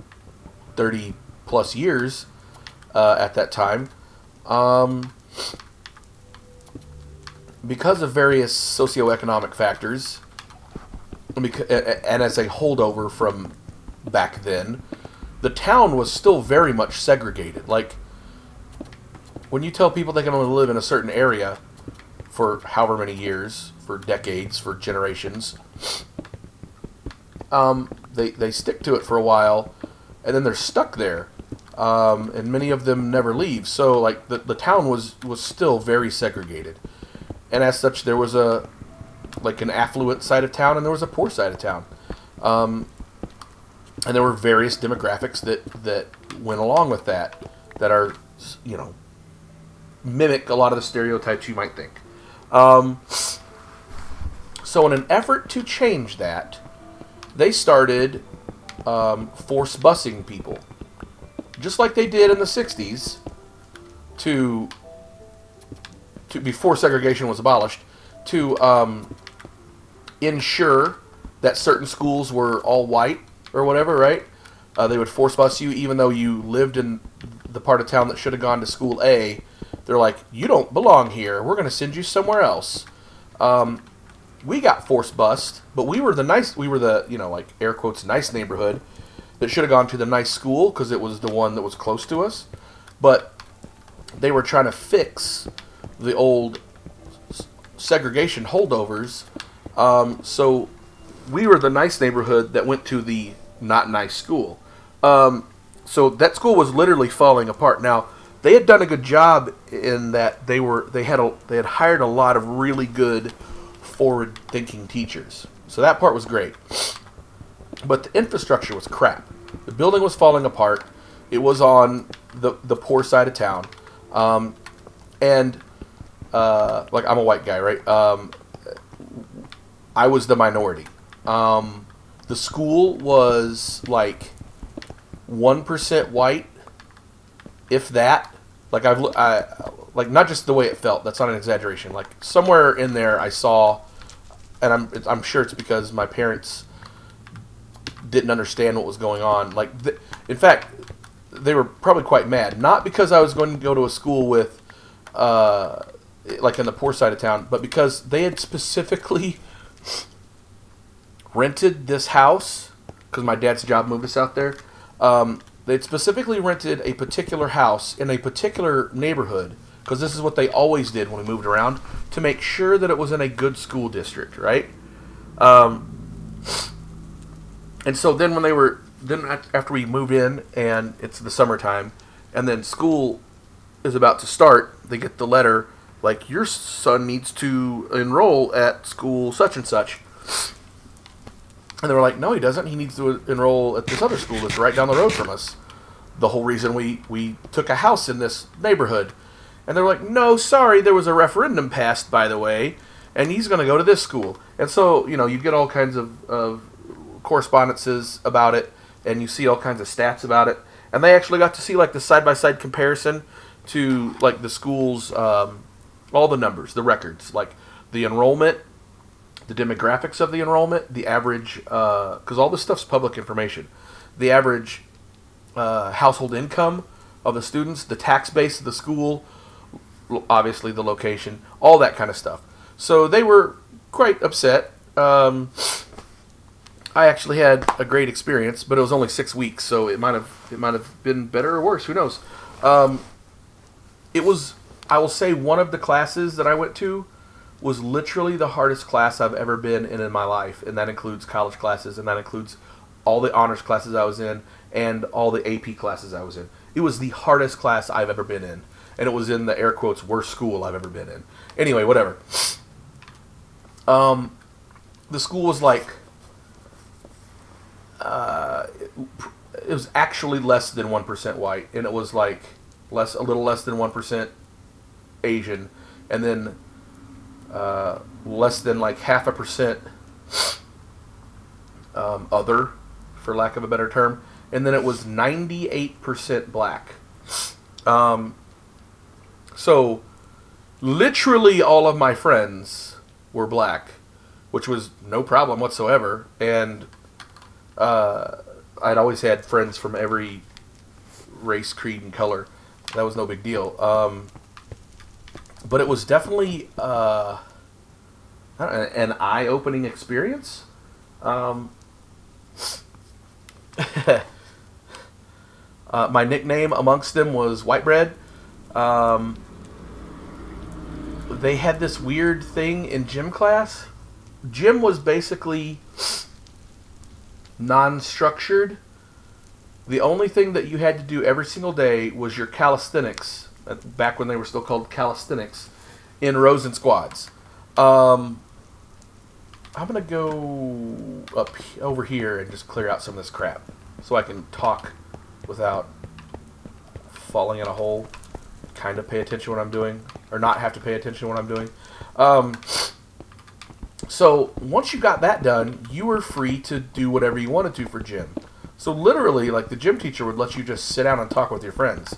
30 plus years, at that time. Because of various socioeconomic factors, and as a holdover from back then, the town was still very much segregated. Like, when you tell people they can only live in a certain area for however many years, for decades, for generations, they stick to it for a while, and then they're stuck there. And many of them never leave. So, like, the town was still very segregated. And as such, there was an affluent side of town, and there was a poor side of town. And there were various demographics that went along with that are, mimic a lot of the stereotypes you might think. So in an effort to change that, they started force busing people. Just like they did in the 60s to before segregation was abolished, to ensure that certain schools were all white or whatever, right? They would force bus you even though you lived in the part of town that should have gone to school A. They're like, you don't belong here. We're going to send you somewhere else. We got force bused, but we were the air quotes, nice neighborhood that should have gone to the nice school because it was the one that was close to us. But they were trying to fix the old segregation holdovers. So we were the nice neighborhood that went to the not nice school. So that school was literally falling apart. Now, they had done a good job in that they had hired a lot of really good forward-thinking teachers. So that part was great. But the infrastructure was crap. The building was falling apart. It was on the poor side of town. I'm a white guy, right? I was the minority. The school was like 1% white, if that. Like not just the way it felt. That's not an exaggeration. Like somewhere in there, I saw, and I'm sure it's because my parents didn't understand what was going on. Like, in fact, they were probably quite mad. Not because I was going to go to a school with, like in the poor side of town, but because they had specifically rented this house, because my dad's job moved us out there. They'd specifically rented a particular house in a particular neighborhood, because this is what they always did when we moved around, to make sure that it was in a good school district, right? And so then after we moved in, and it's the summertime, and then school is about to start, they get the letter, like, your son needs to enroll at school such and such. And they were like, no, he doesn't. He needs to enroll at this other school that's right down the road from us. The whole reason we took a house in this neighborhood. And they're like, no, sorry, there was a referendum passed, by the way, and he's going to go to this school. And so, you get all kinds of correspondences about it, and you see all kinds of stats about it. And they actually got to see, like, the side-by-side comparison to, like, the school's, all the numbers, the records, like the enrollment, the demographics of the enrollment, the average, because all this stuff's public information, the average household income of the students, the tax base of the school, obviously the location, all that kind of stuff. So they were quite upset. I actually had a great experience, but it was only 6 weeks, so it might have been better or worse. Who knows? It was, I will say, one of the classes that I went to was literally the hardest class I've ever been in my life, and that includes college classes, and that includes all the honors classes I was in, and all the AP classes I was in. It was the hardest class I've ever been in, and it was in the air quotes worst school I've ever been in. Anyway, whatever. The school was like, it was actually less than 1% white, and it was like a little less than 1% Asian, and then less than like 0.5% other, for lack of a better term, and then it was 98% black. So literally all of my friends were black, which was no problem whatsoever, and I'd always had friends from every race, creed, and color. That was no big deal. But it was definitely an eye-opening experience. My nickname amongst them was White Bread. They had this weird thing in gym class. Gym was basically non-structured. The only thing that you had to do every single day was your calisthenics, back when they were still called calisthenics, in rows and squads. I'm going to go over here and just clear out some of this crap so I can talk without falling in a hole. Kind of pay attention to what I'm doing, or not have to pay attention to what I'm doing. So once you got that done, you were free to do whatever you wanted to for gym. So literally, like, the gym teacher would let you just sit down and talk with your friends,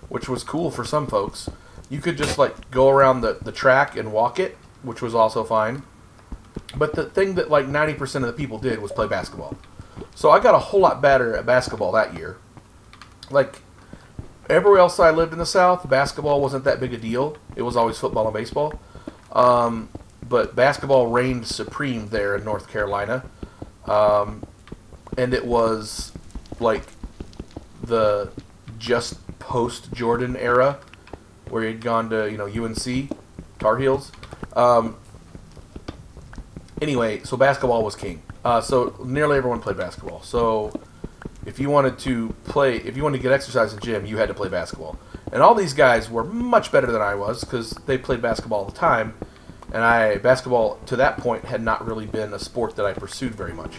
which was cool for some folks. You could just, like, go around the track and walk it, which was also fine. But the thing that, like, 90% of the people did was play basketball. So I got a whole lot better at basketball that year. Like, everywhere else I lived in the South, basketball wasn't that big a deal. It was always football and baseball. But basketball reigned supreme there in North Carolina. And it was, like, the just post-Jordan era, where he'd gone to, UNC, Tar Heels. Anyway, so basketball was king. So nearly everyone played basketball. So if you wanted to get exercise in the gym, you had to play basketball. And all these guys were much better than I was because they played basketball all the time. And basketball, to that point, had not really been a sport that I pursued very much.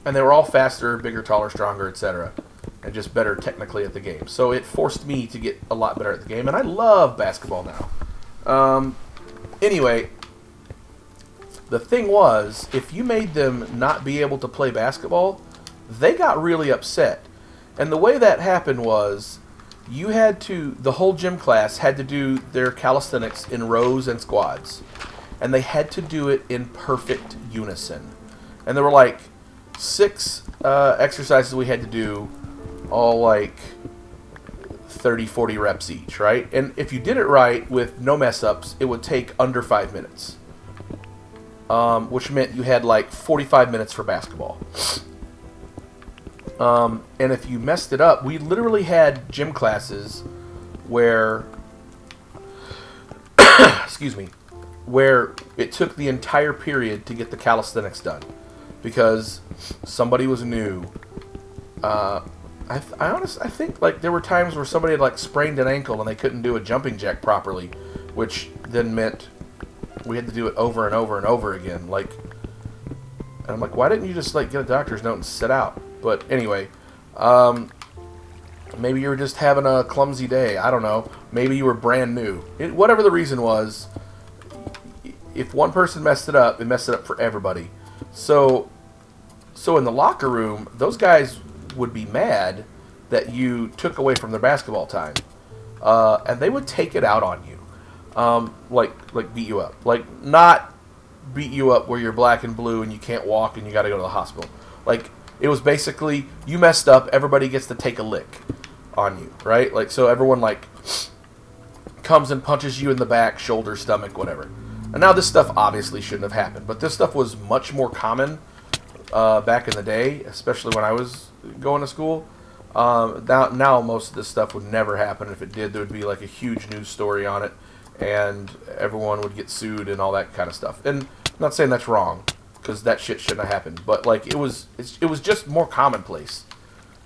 And they were all faster, bigger, taller, stronger, etc. And just better technically at the game. So it forced me to get a lot better at the game. And I love basketball now. Anyway, the thing was, if you made them not be able to play basketball, they got really upset. And the way that happened was, the whole gym class had to do their calisthenics in rows and squads. And they had to do it in perfect unison. And there were like 6 exercises we had to do, all like 30, 40 reps each, right? And if you did it right with no mess-ups, it would take under 5 minutes. Which meant you had like 45 minutes for basketball. And if you messed it up, we literally had gym classes where, excuse me, where it took the entire period to get the calisthenics done because somebody was new. I think like there were times where somebody had like sprained an ankle and they couldn't do a jumping jack properly, which then meant we had to do it over and over and over again. Like, and I'm like, why didn't you just like get a doctor's note and sit out? But anyway, maybe you were just having a clumsy day. I don't know. Maybe you were brand new. Whatever the reason was, if one person messed it up for everybody. So in the locker room, those guys would be mad that you took away from their basketball time, and they would take it out on you, like beat you up, like not beat you up where you're black and blue and you can't walk and you got to go to the hospital. Like, it was basically, you messed up, everybody gets to take a lick on you, right? Like, so everyone, like, comes and punches you in the back, shoulder, stomach, whatever. And now this stuff obviously shouldn't have happened, but this stuff was much more common back in the day, especially when I was going to school. Now most of this stuff would never happen. If it did, there would be, like, a huge news story on it, and everyone would get sued and all that kind of stuff. And I'm not saying that's wrong, because that shit shouldn't have happened. But like it was just more commonplace,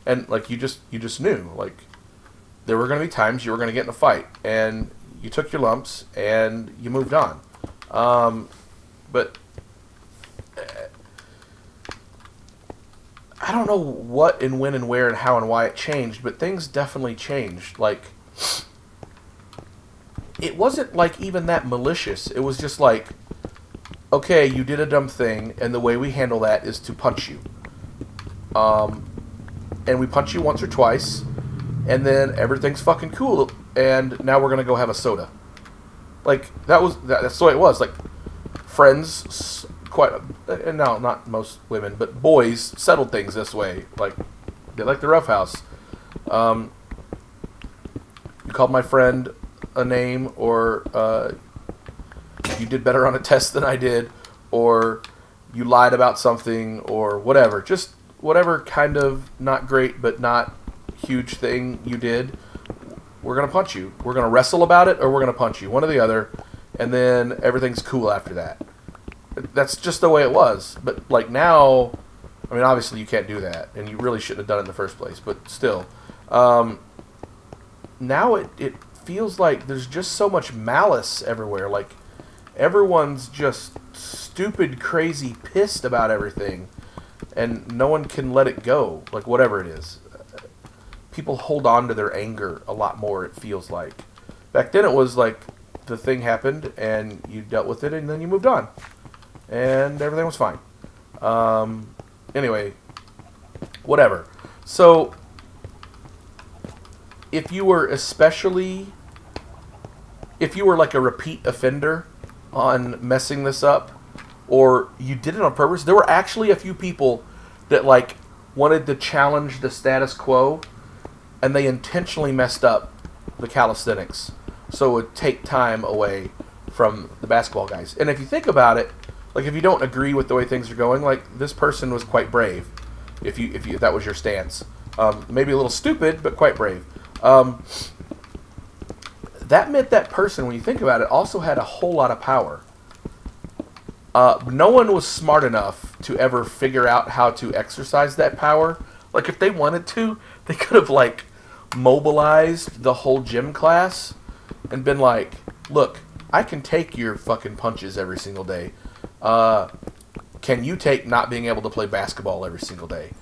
and like you just knew like there were going to be times you were going to get in a fight, and you took your lumps and you moved on. But I don't know what and when and where and how and why it changed, but things definitely changed. Like, it wasn't like even that malicious. It was just like, okay, you did a dumb thing, and the way we handle that is to punch you. And we punch you once or twice, and then everything's fucking cool, and now we're gonna go have a soda. Like, that's the way it was. Like, friends, and no, not most women, but boys settled things this way. Like, they like the Rough House. called my friend a name, or you did better on a test than I did, or you lied about something, or whatever. Just whatever kind of not great but not huge thing you did, we're going to punch you. We're going to wrestle about it, or we're going to punch you. One or the other, and then everything's cool after that. That's just the way it was. But, like, now, I mean, obviously you can't do that, and you really shouldn't have done it in the first place, but still. Now it feels like there's just so much malice everywhere. Like, everyone's just stupid, crazy, pissed about everything, and no one can let it go, like, whatever it is. People hold on to their anger a lot more, it feels like. Back then it was like the thing happened, and you dealt with it, and then you moved on. And everything was fine. Anyway, whatever. So, if you were like a repeat offender on messing this up, or you did it on purpose, there were actually a few people that, like, wanted to challenge the status quo, and they intentionally messed up the calisthenics, so it would take time away from the basketball guys. And if you think about it, like, if you don't agree with the way things are going, like, this person was quite brave. If that was your stance, maybe a little stupid, but quite brave. That meant that person, when you think about it, also had a whole lot of power. No one was smart enough to ever figure out how to exercise that power. Like, if they wanted to, they could have, like, mobilized the whole gym class and been like, look, I can take your fucking punches every single day. Can you take not being able to play basketball every single day?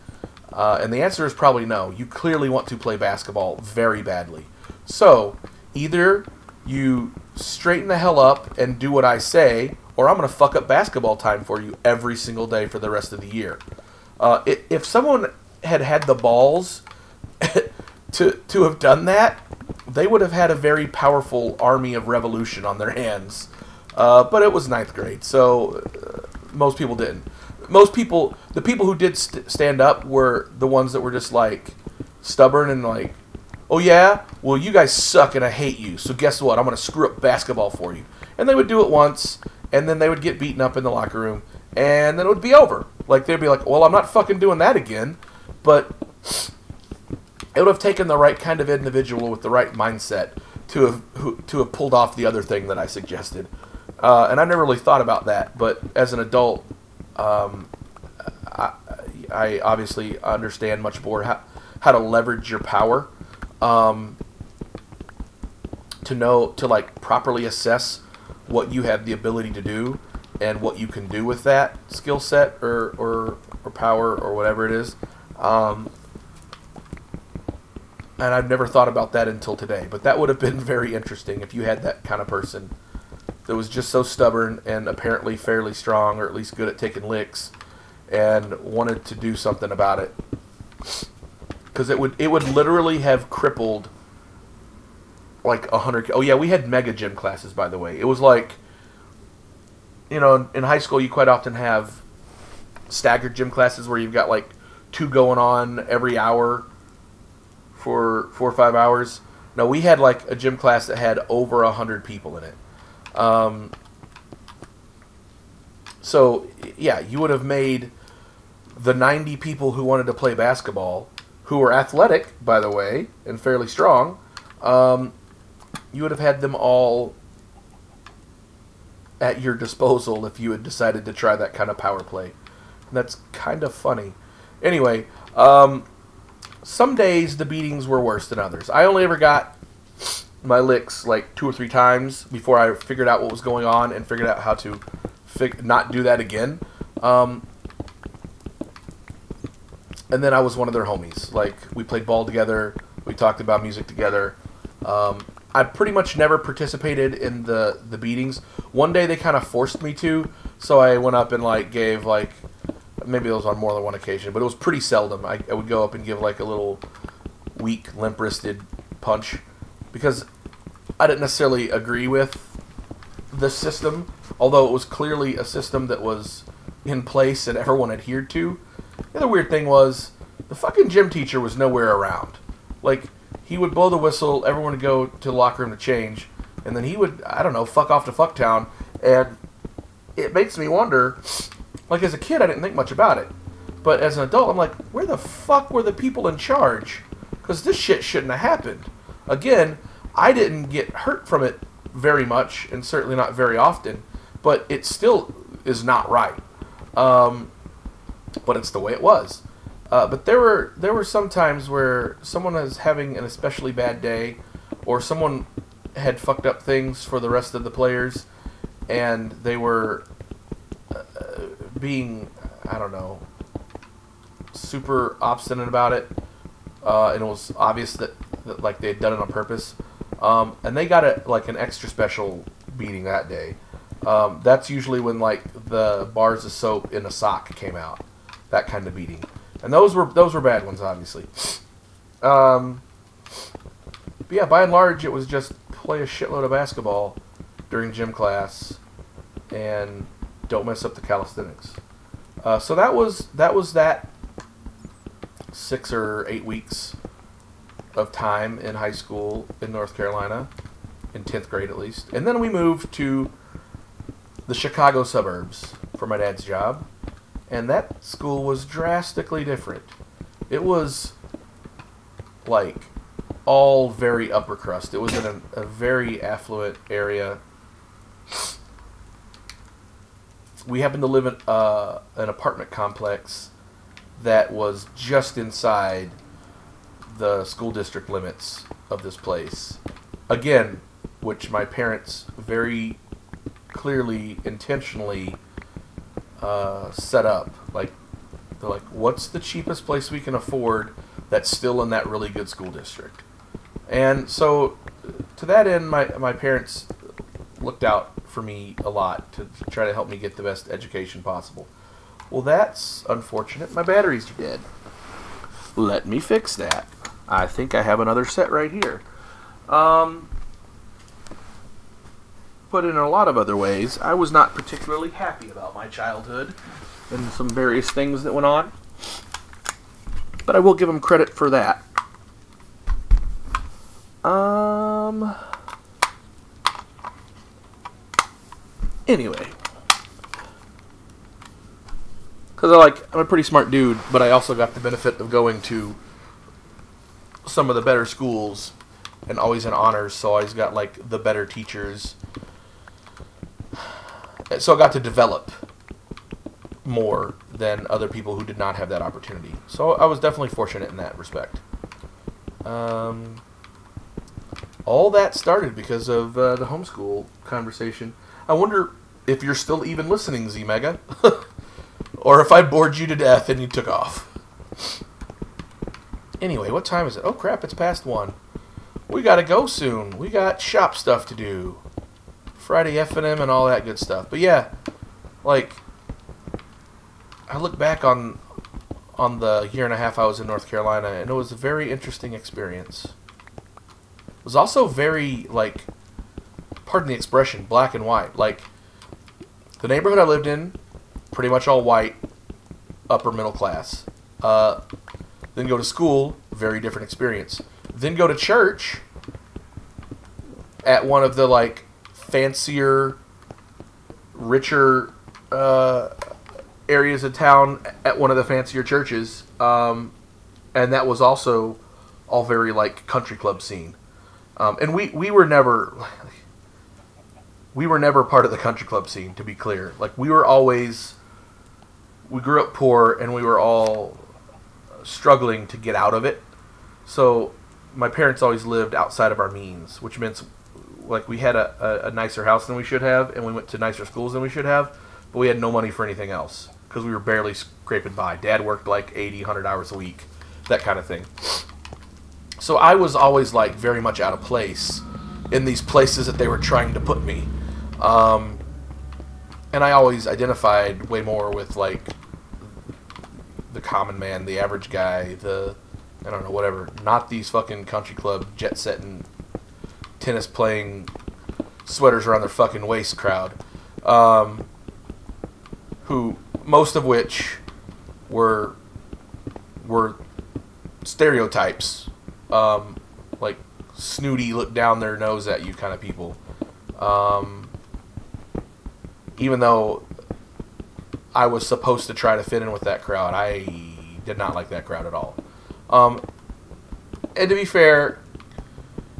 And the answer is probably no. You clearly want to play basketball very badly. So, either you straighten the hell up and do what I say, or I'm going to fuck up basketball time for you every single day for the rest of the year. If someone had the balls to have done that, they would have had a very powerful army of revolution on their hands. But it was 9th grade, so most people didn't. The people who did stand up were the ones that were just, like, stubborn and like, oh yeah? Well, you guys suck and I hate you, so guess what? I'm going to screw up basketball for you. And they would do it once, and then they would get beaten up in the locker room, and then it would be over. Like, they'd be like, well, I'm not fucking doing that again. But it would have taken the right kind of individual with the right mindset to have pulled off the other thing that I suggested. And I never really thought about that, but as an adult, I obviously understand much more how to leverage your power, to like properly assess what you have the ability to do and what you can do with that skill set or power or whatever it is. And I've never thought about that until today, but that would have been very interesting if you had that kind of person that was just so stubborn and apparently fairly strong, or at least good at taking licks, and wanted to do something about it. Because it would literally have crippled like 100. Oh yeah, we had mega gym classes, by the way. It was like, you know, in high school you quite often have staggered gym classes where you've got like 2 going on every hour for 4 or 5 hours. No, we had like a gym class that had over 100 people in it. So yeah, you would have made the 90 people who wanted to play basketball, who were athletic, by the way, and fairly strong, you would have had them all at your disposal if you had decided to try that kind of power play. And that's kind of funny. Anyway, some days the beatings were worse than others. I only ever got my licks like 2 or 3 times before I figured out what was going on and figured out how to not do that again. And then I was one of their homies. Like, we played ball together, we talked about music together. I pretty much never participated in the beatings. One day they kind of forced me to, so I went up and like gave like, maybe it was on more than one occasion, but it was pretty seldom. I would go up and give like a little weak, limp-wristed punch, because I didn't necessarily agree with the system, although it was clearly a system that was in place and everyone adhered to. The other weird thing was, the fucking gym teacher was nowhere around. Like, he would blow the whistle, everyone would go to the locker room to change, and then he would, I don't know, fuck off to Fucktown, and it makes me wonder, like as a kid I didn't think much about it, but as an adult I'm like, where the fuck were the people in charge? Because this shit shouldn't have happened. Again, I didn't get hurt from it very much, and certainly not very often, but it still is not right. But it's the way it was. But there were some times where someone was having an especially bad day, or someone had fucked up things for the rest of the players, and they were being, I don't know, super obstinate about it, and it was obvious that like they had done it on purpose, and they got an extra special beating that day. That's usually when like the bars of soap in a sock came out, that kind of beating. And those were bad ones, obviously. But yeah, by and large, it was just play a shitload of basketball during gym class, and don't mess up the calisthenics. So that was that 6 or 8 weeks of time in high school in North Carolina, in 10th grade at least. And then we moved to the Chicago suburbs for my dad's job. And that school was drastically different. It was, like, all very upper crust. It was in a very affluent area. We happened to live in an apartment complex that was just inside the school district limits of this place. Again, which my parents very clearly, intentionally set up. Like, they're like, what's the cheapest place we can afford that's still in that really good school district? And so, to that end, my parents looked out for me a lot to try to help me get the best education possible. Well, that's unfortunate. My batteries are dead. Let me fix that. I think I have another set right here. But in a lot of other ways, I was not particularly happy about my childhood and some various things that went on. But I will give them credit for that. Anyway. Because I'm a pretty smart dude, but I also got the benefit of going to some of the better schools and always in honors, so I always got, like, the better teachers. So I got to develop more than other people who did not have that opportunity. So I was definitely fortunate in that respect. All that started because of the homeschool conversation. I wonder if you're still even listening, Z-Mega. Or if I bored you to death and you took off. Anyway, what time is it? Oh crap, it's past 1. We gotta go soon. We got shop stuff to do. Friday F&M and all that good stuff. But yeah, like, I look back on the year and a half I was in North Carolina, and it was a very interesting experience. It was also very, like, pardon the expression, black and white. Like, the neighborhood I lived in, pretty much all white, upper middle class. Then go to school, very different experience. Then go to church at one of the, like, fancier, richer areas of town at one of the fancier churches. And that was also all very, like, country club scene. And we were never part of the country club scene, to be clear. Like, we grew up poor, and we were all struggling to get out of it. So my parents always lived outside of our means, which meant, like, we had a nicer house than we should have, and we went to nicer schools than we should have, but we had no money for anything else because we were barely scraping by. Dad worked like 80, 100 hours a week, that kind of thing. So I was always, like, very much out of place in these places that they were trying to put me. And I always identified way more with, like, the common man, the average guy, I don't know, whatever. Not these fucking country club, jet-setting, tennis-playing, sweaters around their fucking waist crowd. Who, most of which were stereotypes. like snooty, look down their nose at you kind of people. Even though I was supposed to try to fit in with that crowd, I did not like that crowd at all. And to be fair,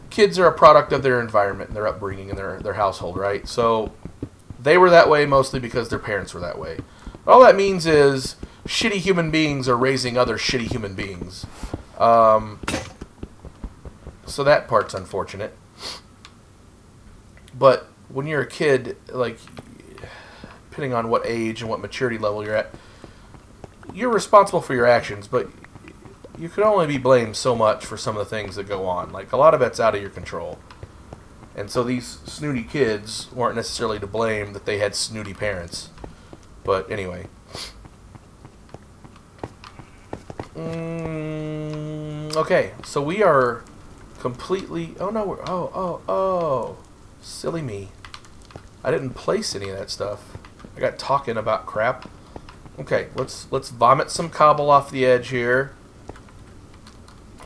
kids are a product of their environment and their upbringing and their household, right? So they were that way mostly because their parents were that way. All that means is shitty human beings are raising other shitty human beings. So that part's unfortunate. But when you're a kid, like, depending on what age and what maturity level you're at, you're responsible for your actions, but you can only be blamed so much for some of the things that go on. Like, a lot of it's out of your control. And so these snooty kids weren't necessarily to blame that they had snooty parents. But anyway. Okay, so we are completely... Oh, no, we're... Oh. Silly me. I didn't place any of that stuff. I got talking about crap. Okay, let's vomit some cobble off the edge here.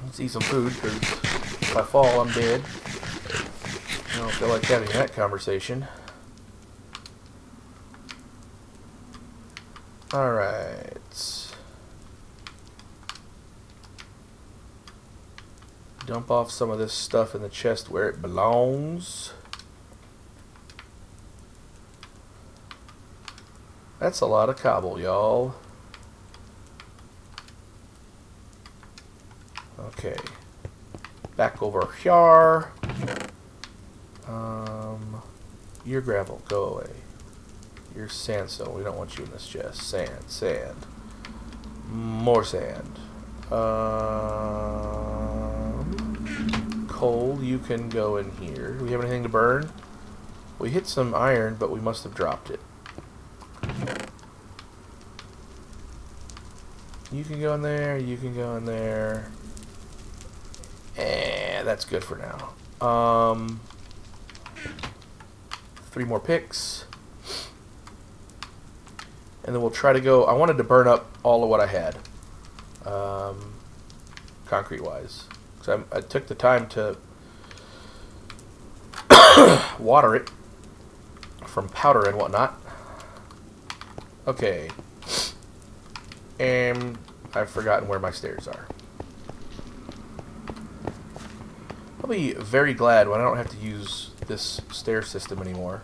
Let's eat some food, because if I fall, I'm dead. I don't feel like having that conversation. Alright. Dump off some of this stuff in the chest where it belongs. That's a lot of cobble, y'all. Okay. Back over here. Your gravel, go away. Your sandstone, we don't want you in this chest. Sand. More sand. Coal, you can go in here. Do we have anything to burn? We hit some iron, but we must have dropped it. You can go in there, you can go in there. That's good for now. 3 more picks. And then we'll try to go... I wanted to burn up all of what I had. Concrete-wise. Because I took the time to water it from powder and whatnot. Okay. And I've forgotten where my stairs are. I'll be very glad when I don't have to use this stair system anymore,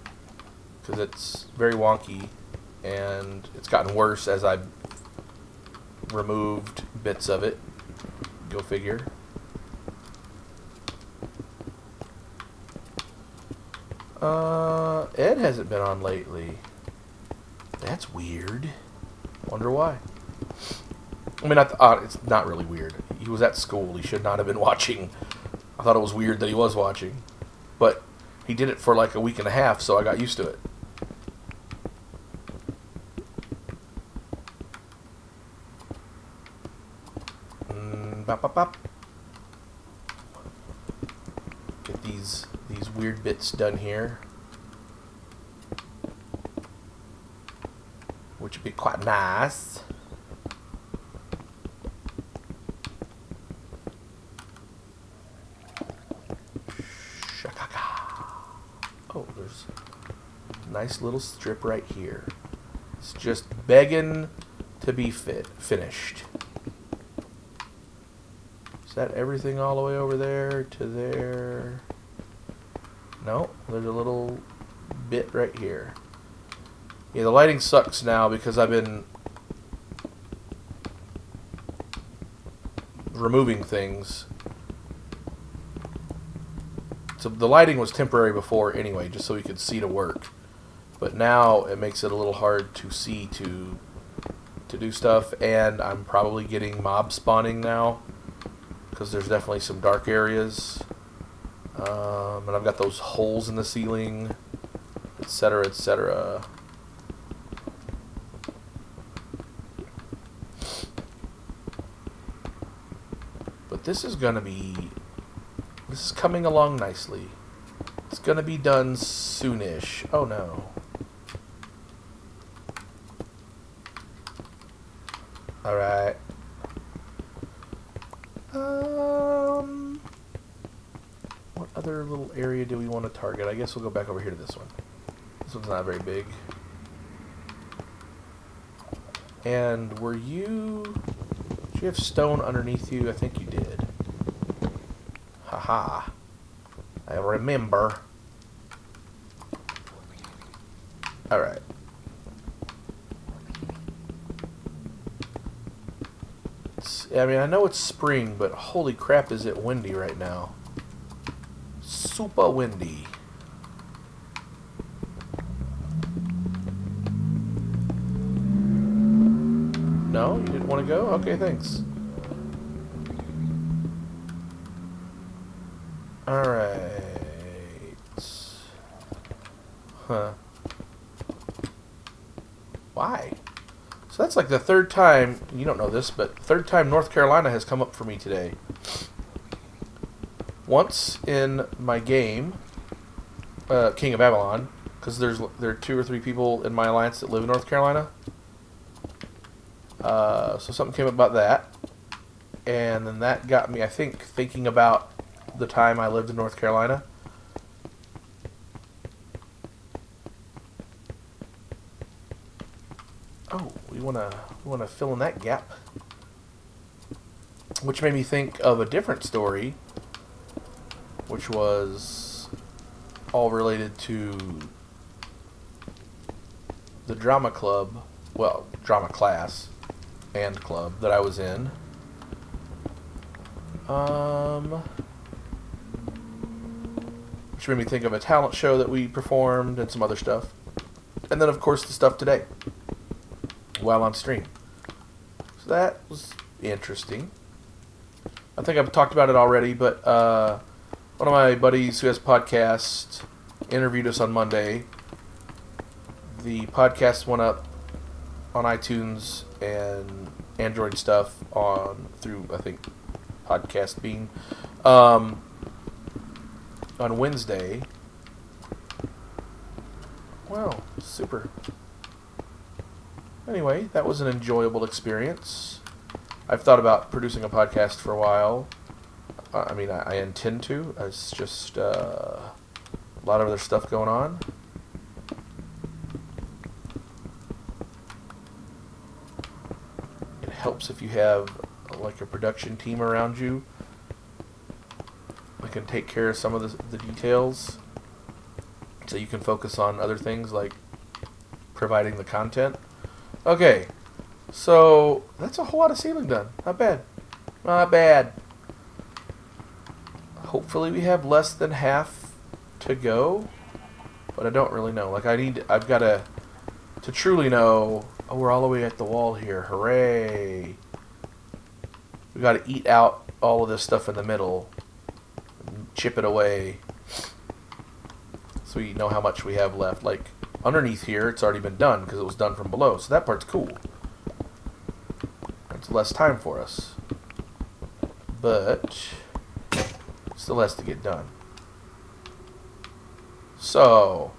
because it's very wonky and it's gotten worse as I've removed bits of it. Go figure. Ed hasn't been on lately. That's weird. Wonder why. I mean, it's not really weird. He was at school. He should not have been watching. I thought it was weird that he was watching. But he did it for like a week and a half, so I got used to it. Bop, bop, bop. Get these weird bits done here. Which would be quite nice. Oh, there's a nice little strip right here. It's just begging to be finished. Is that everything all the way over there to there? No, there's a little bit right here. Yeah, the lighting sucks now because I've been removing things. So the lighting was temporary before anyway, just so we could see to work. But now it makes it a little hard to see to do stuff, and I'm probably getting mob spawning now because there's definitely some dark areas. And I've got those holes in the ceiling, etc., etc. But this is coming along nicely. It's gonna be done soonish. Oh no. Alright. other little area do we want to target? I guess we'll go back over here to this one. This one's not very big. And were you... Did you have stone underneath you? I think you did. Haha. I remember. Alright. I mean, I know it's spring, but holy crap, is it windy right now. Super windy. No? You didn't want to go? Okay, thanks. Alright. Huh. Why? So that's like the third time, you don't know this, but third time North Carolina has come up for me today. Once in my game, King of Avalon, because there are 2 or 3 people in my alliance that live in North Carolina. So something came up about that, and then that got me, I think, thinking about the time I lived in North Carolina. Oh, we wanna fill in that gap, which made me think of a different story, which was all related to the drama club, well, drama class and club that I was in. Which made me think of a talent show that we performed and some other stuff, and then of course the stuff today while on stream. So that was interesting. I think I've talked about it already, but one of my buddies who has a podcast interviewed us on Monday. The podcast went up on iTunes and Android stuff through, I think, Podcast Bean on Wednesday. Wow, super. Anyway, that was an enjoyable experience. I've thought about producing a podcast for a while. I mean, I intend to. It's just a lot of other stuff going on. It helps if you have like a production team around you that can take care of some of the details, so you can focus on other things like providing the content. Okay, so that's a whole lot of ceiling done. Not bad. Not bad. Hopefully we have less than half to go, but I don't really know. Like I've got to truly know. Oh, we're all the way at the wall here. Hooray! We got to eat out all of this stuff in the middle, and chip it away, so we know how much we have left. Like underneath here, it's already been done because it was done from below, so that part's cool. It's less time for us, but still has to get done. So,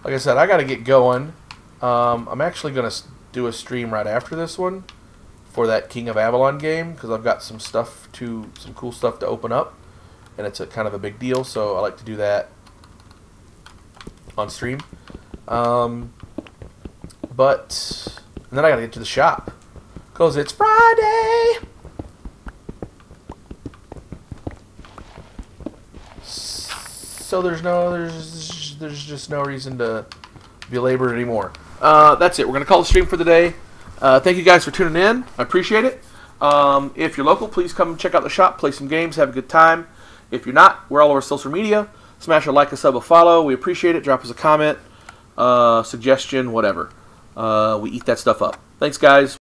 like I said, I got to get going. I'm actually going to do a stream right after this one for that King of Avalon game, because I've got some cool stuff to open up, and it's a kind of a big deal, so I like to do that on stream. And then I got to get to the shop, because it's Friday. So there's just no reason to belabor it anymore. That's it. We're going to call the stream for the day. Thank you guys for tuning in. I appreciate it. If you're local, please come check out the shop, play some games, have a good time. If you're not, we're all over social media. Smash a like, a sub, a follow. We appreciate it. Drop us a comment, suggestion, whatever. We eat that stuff up. Thanks, guys.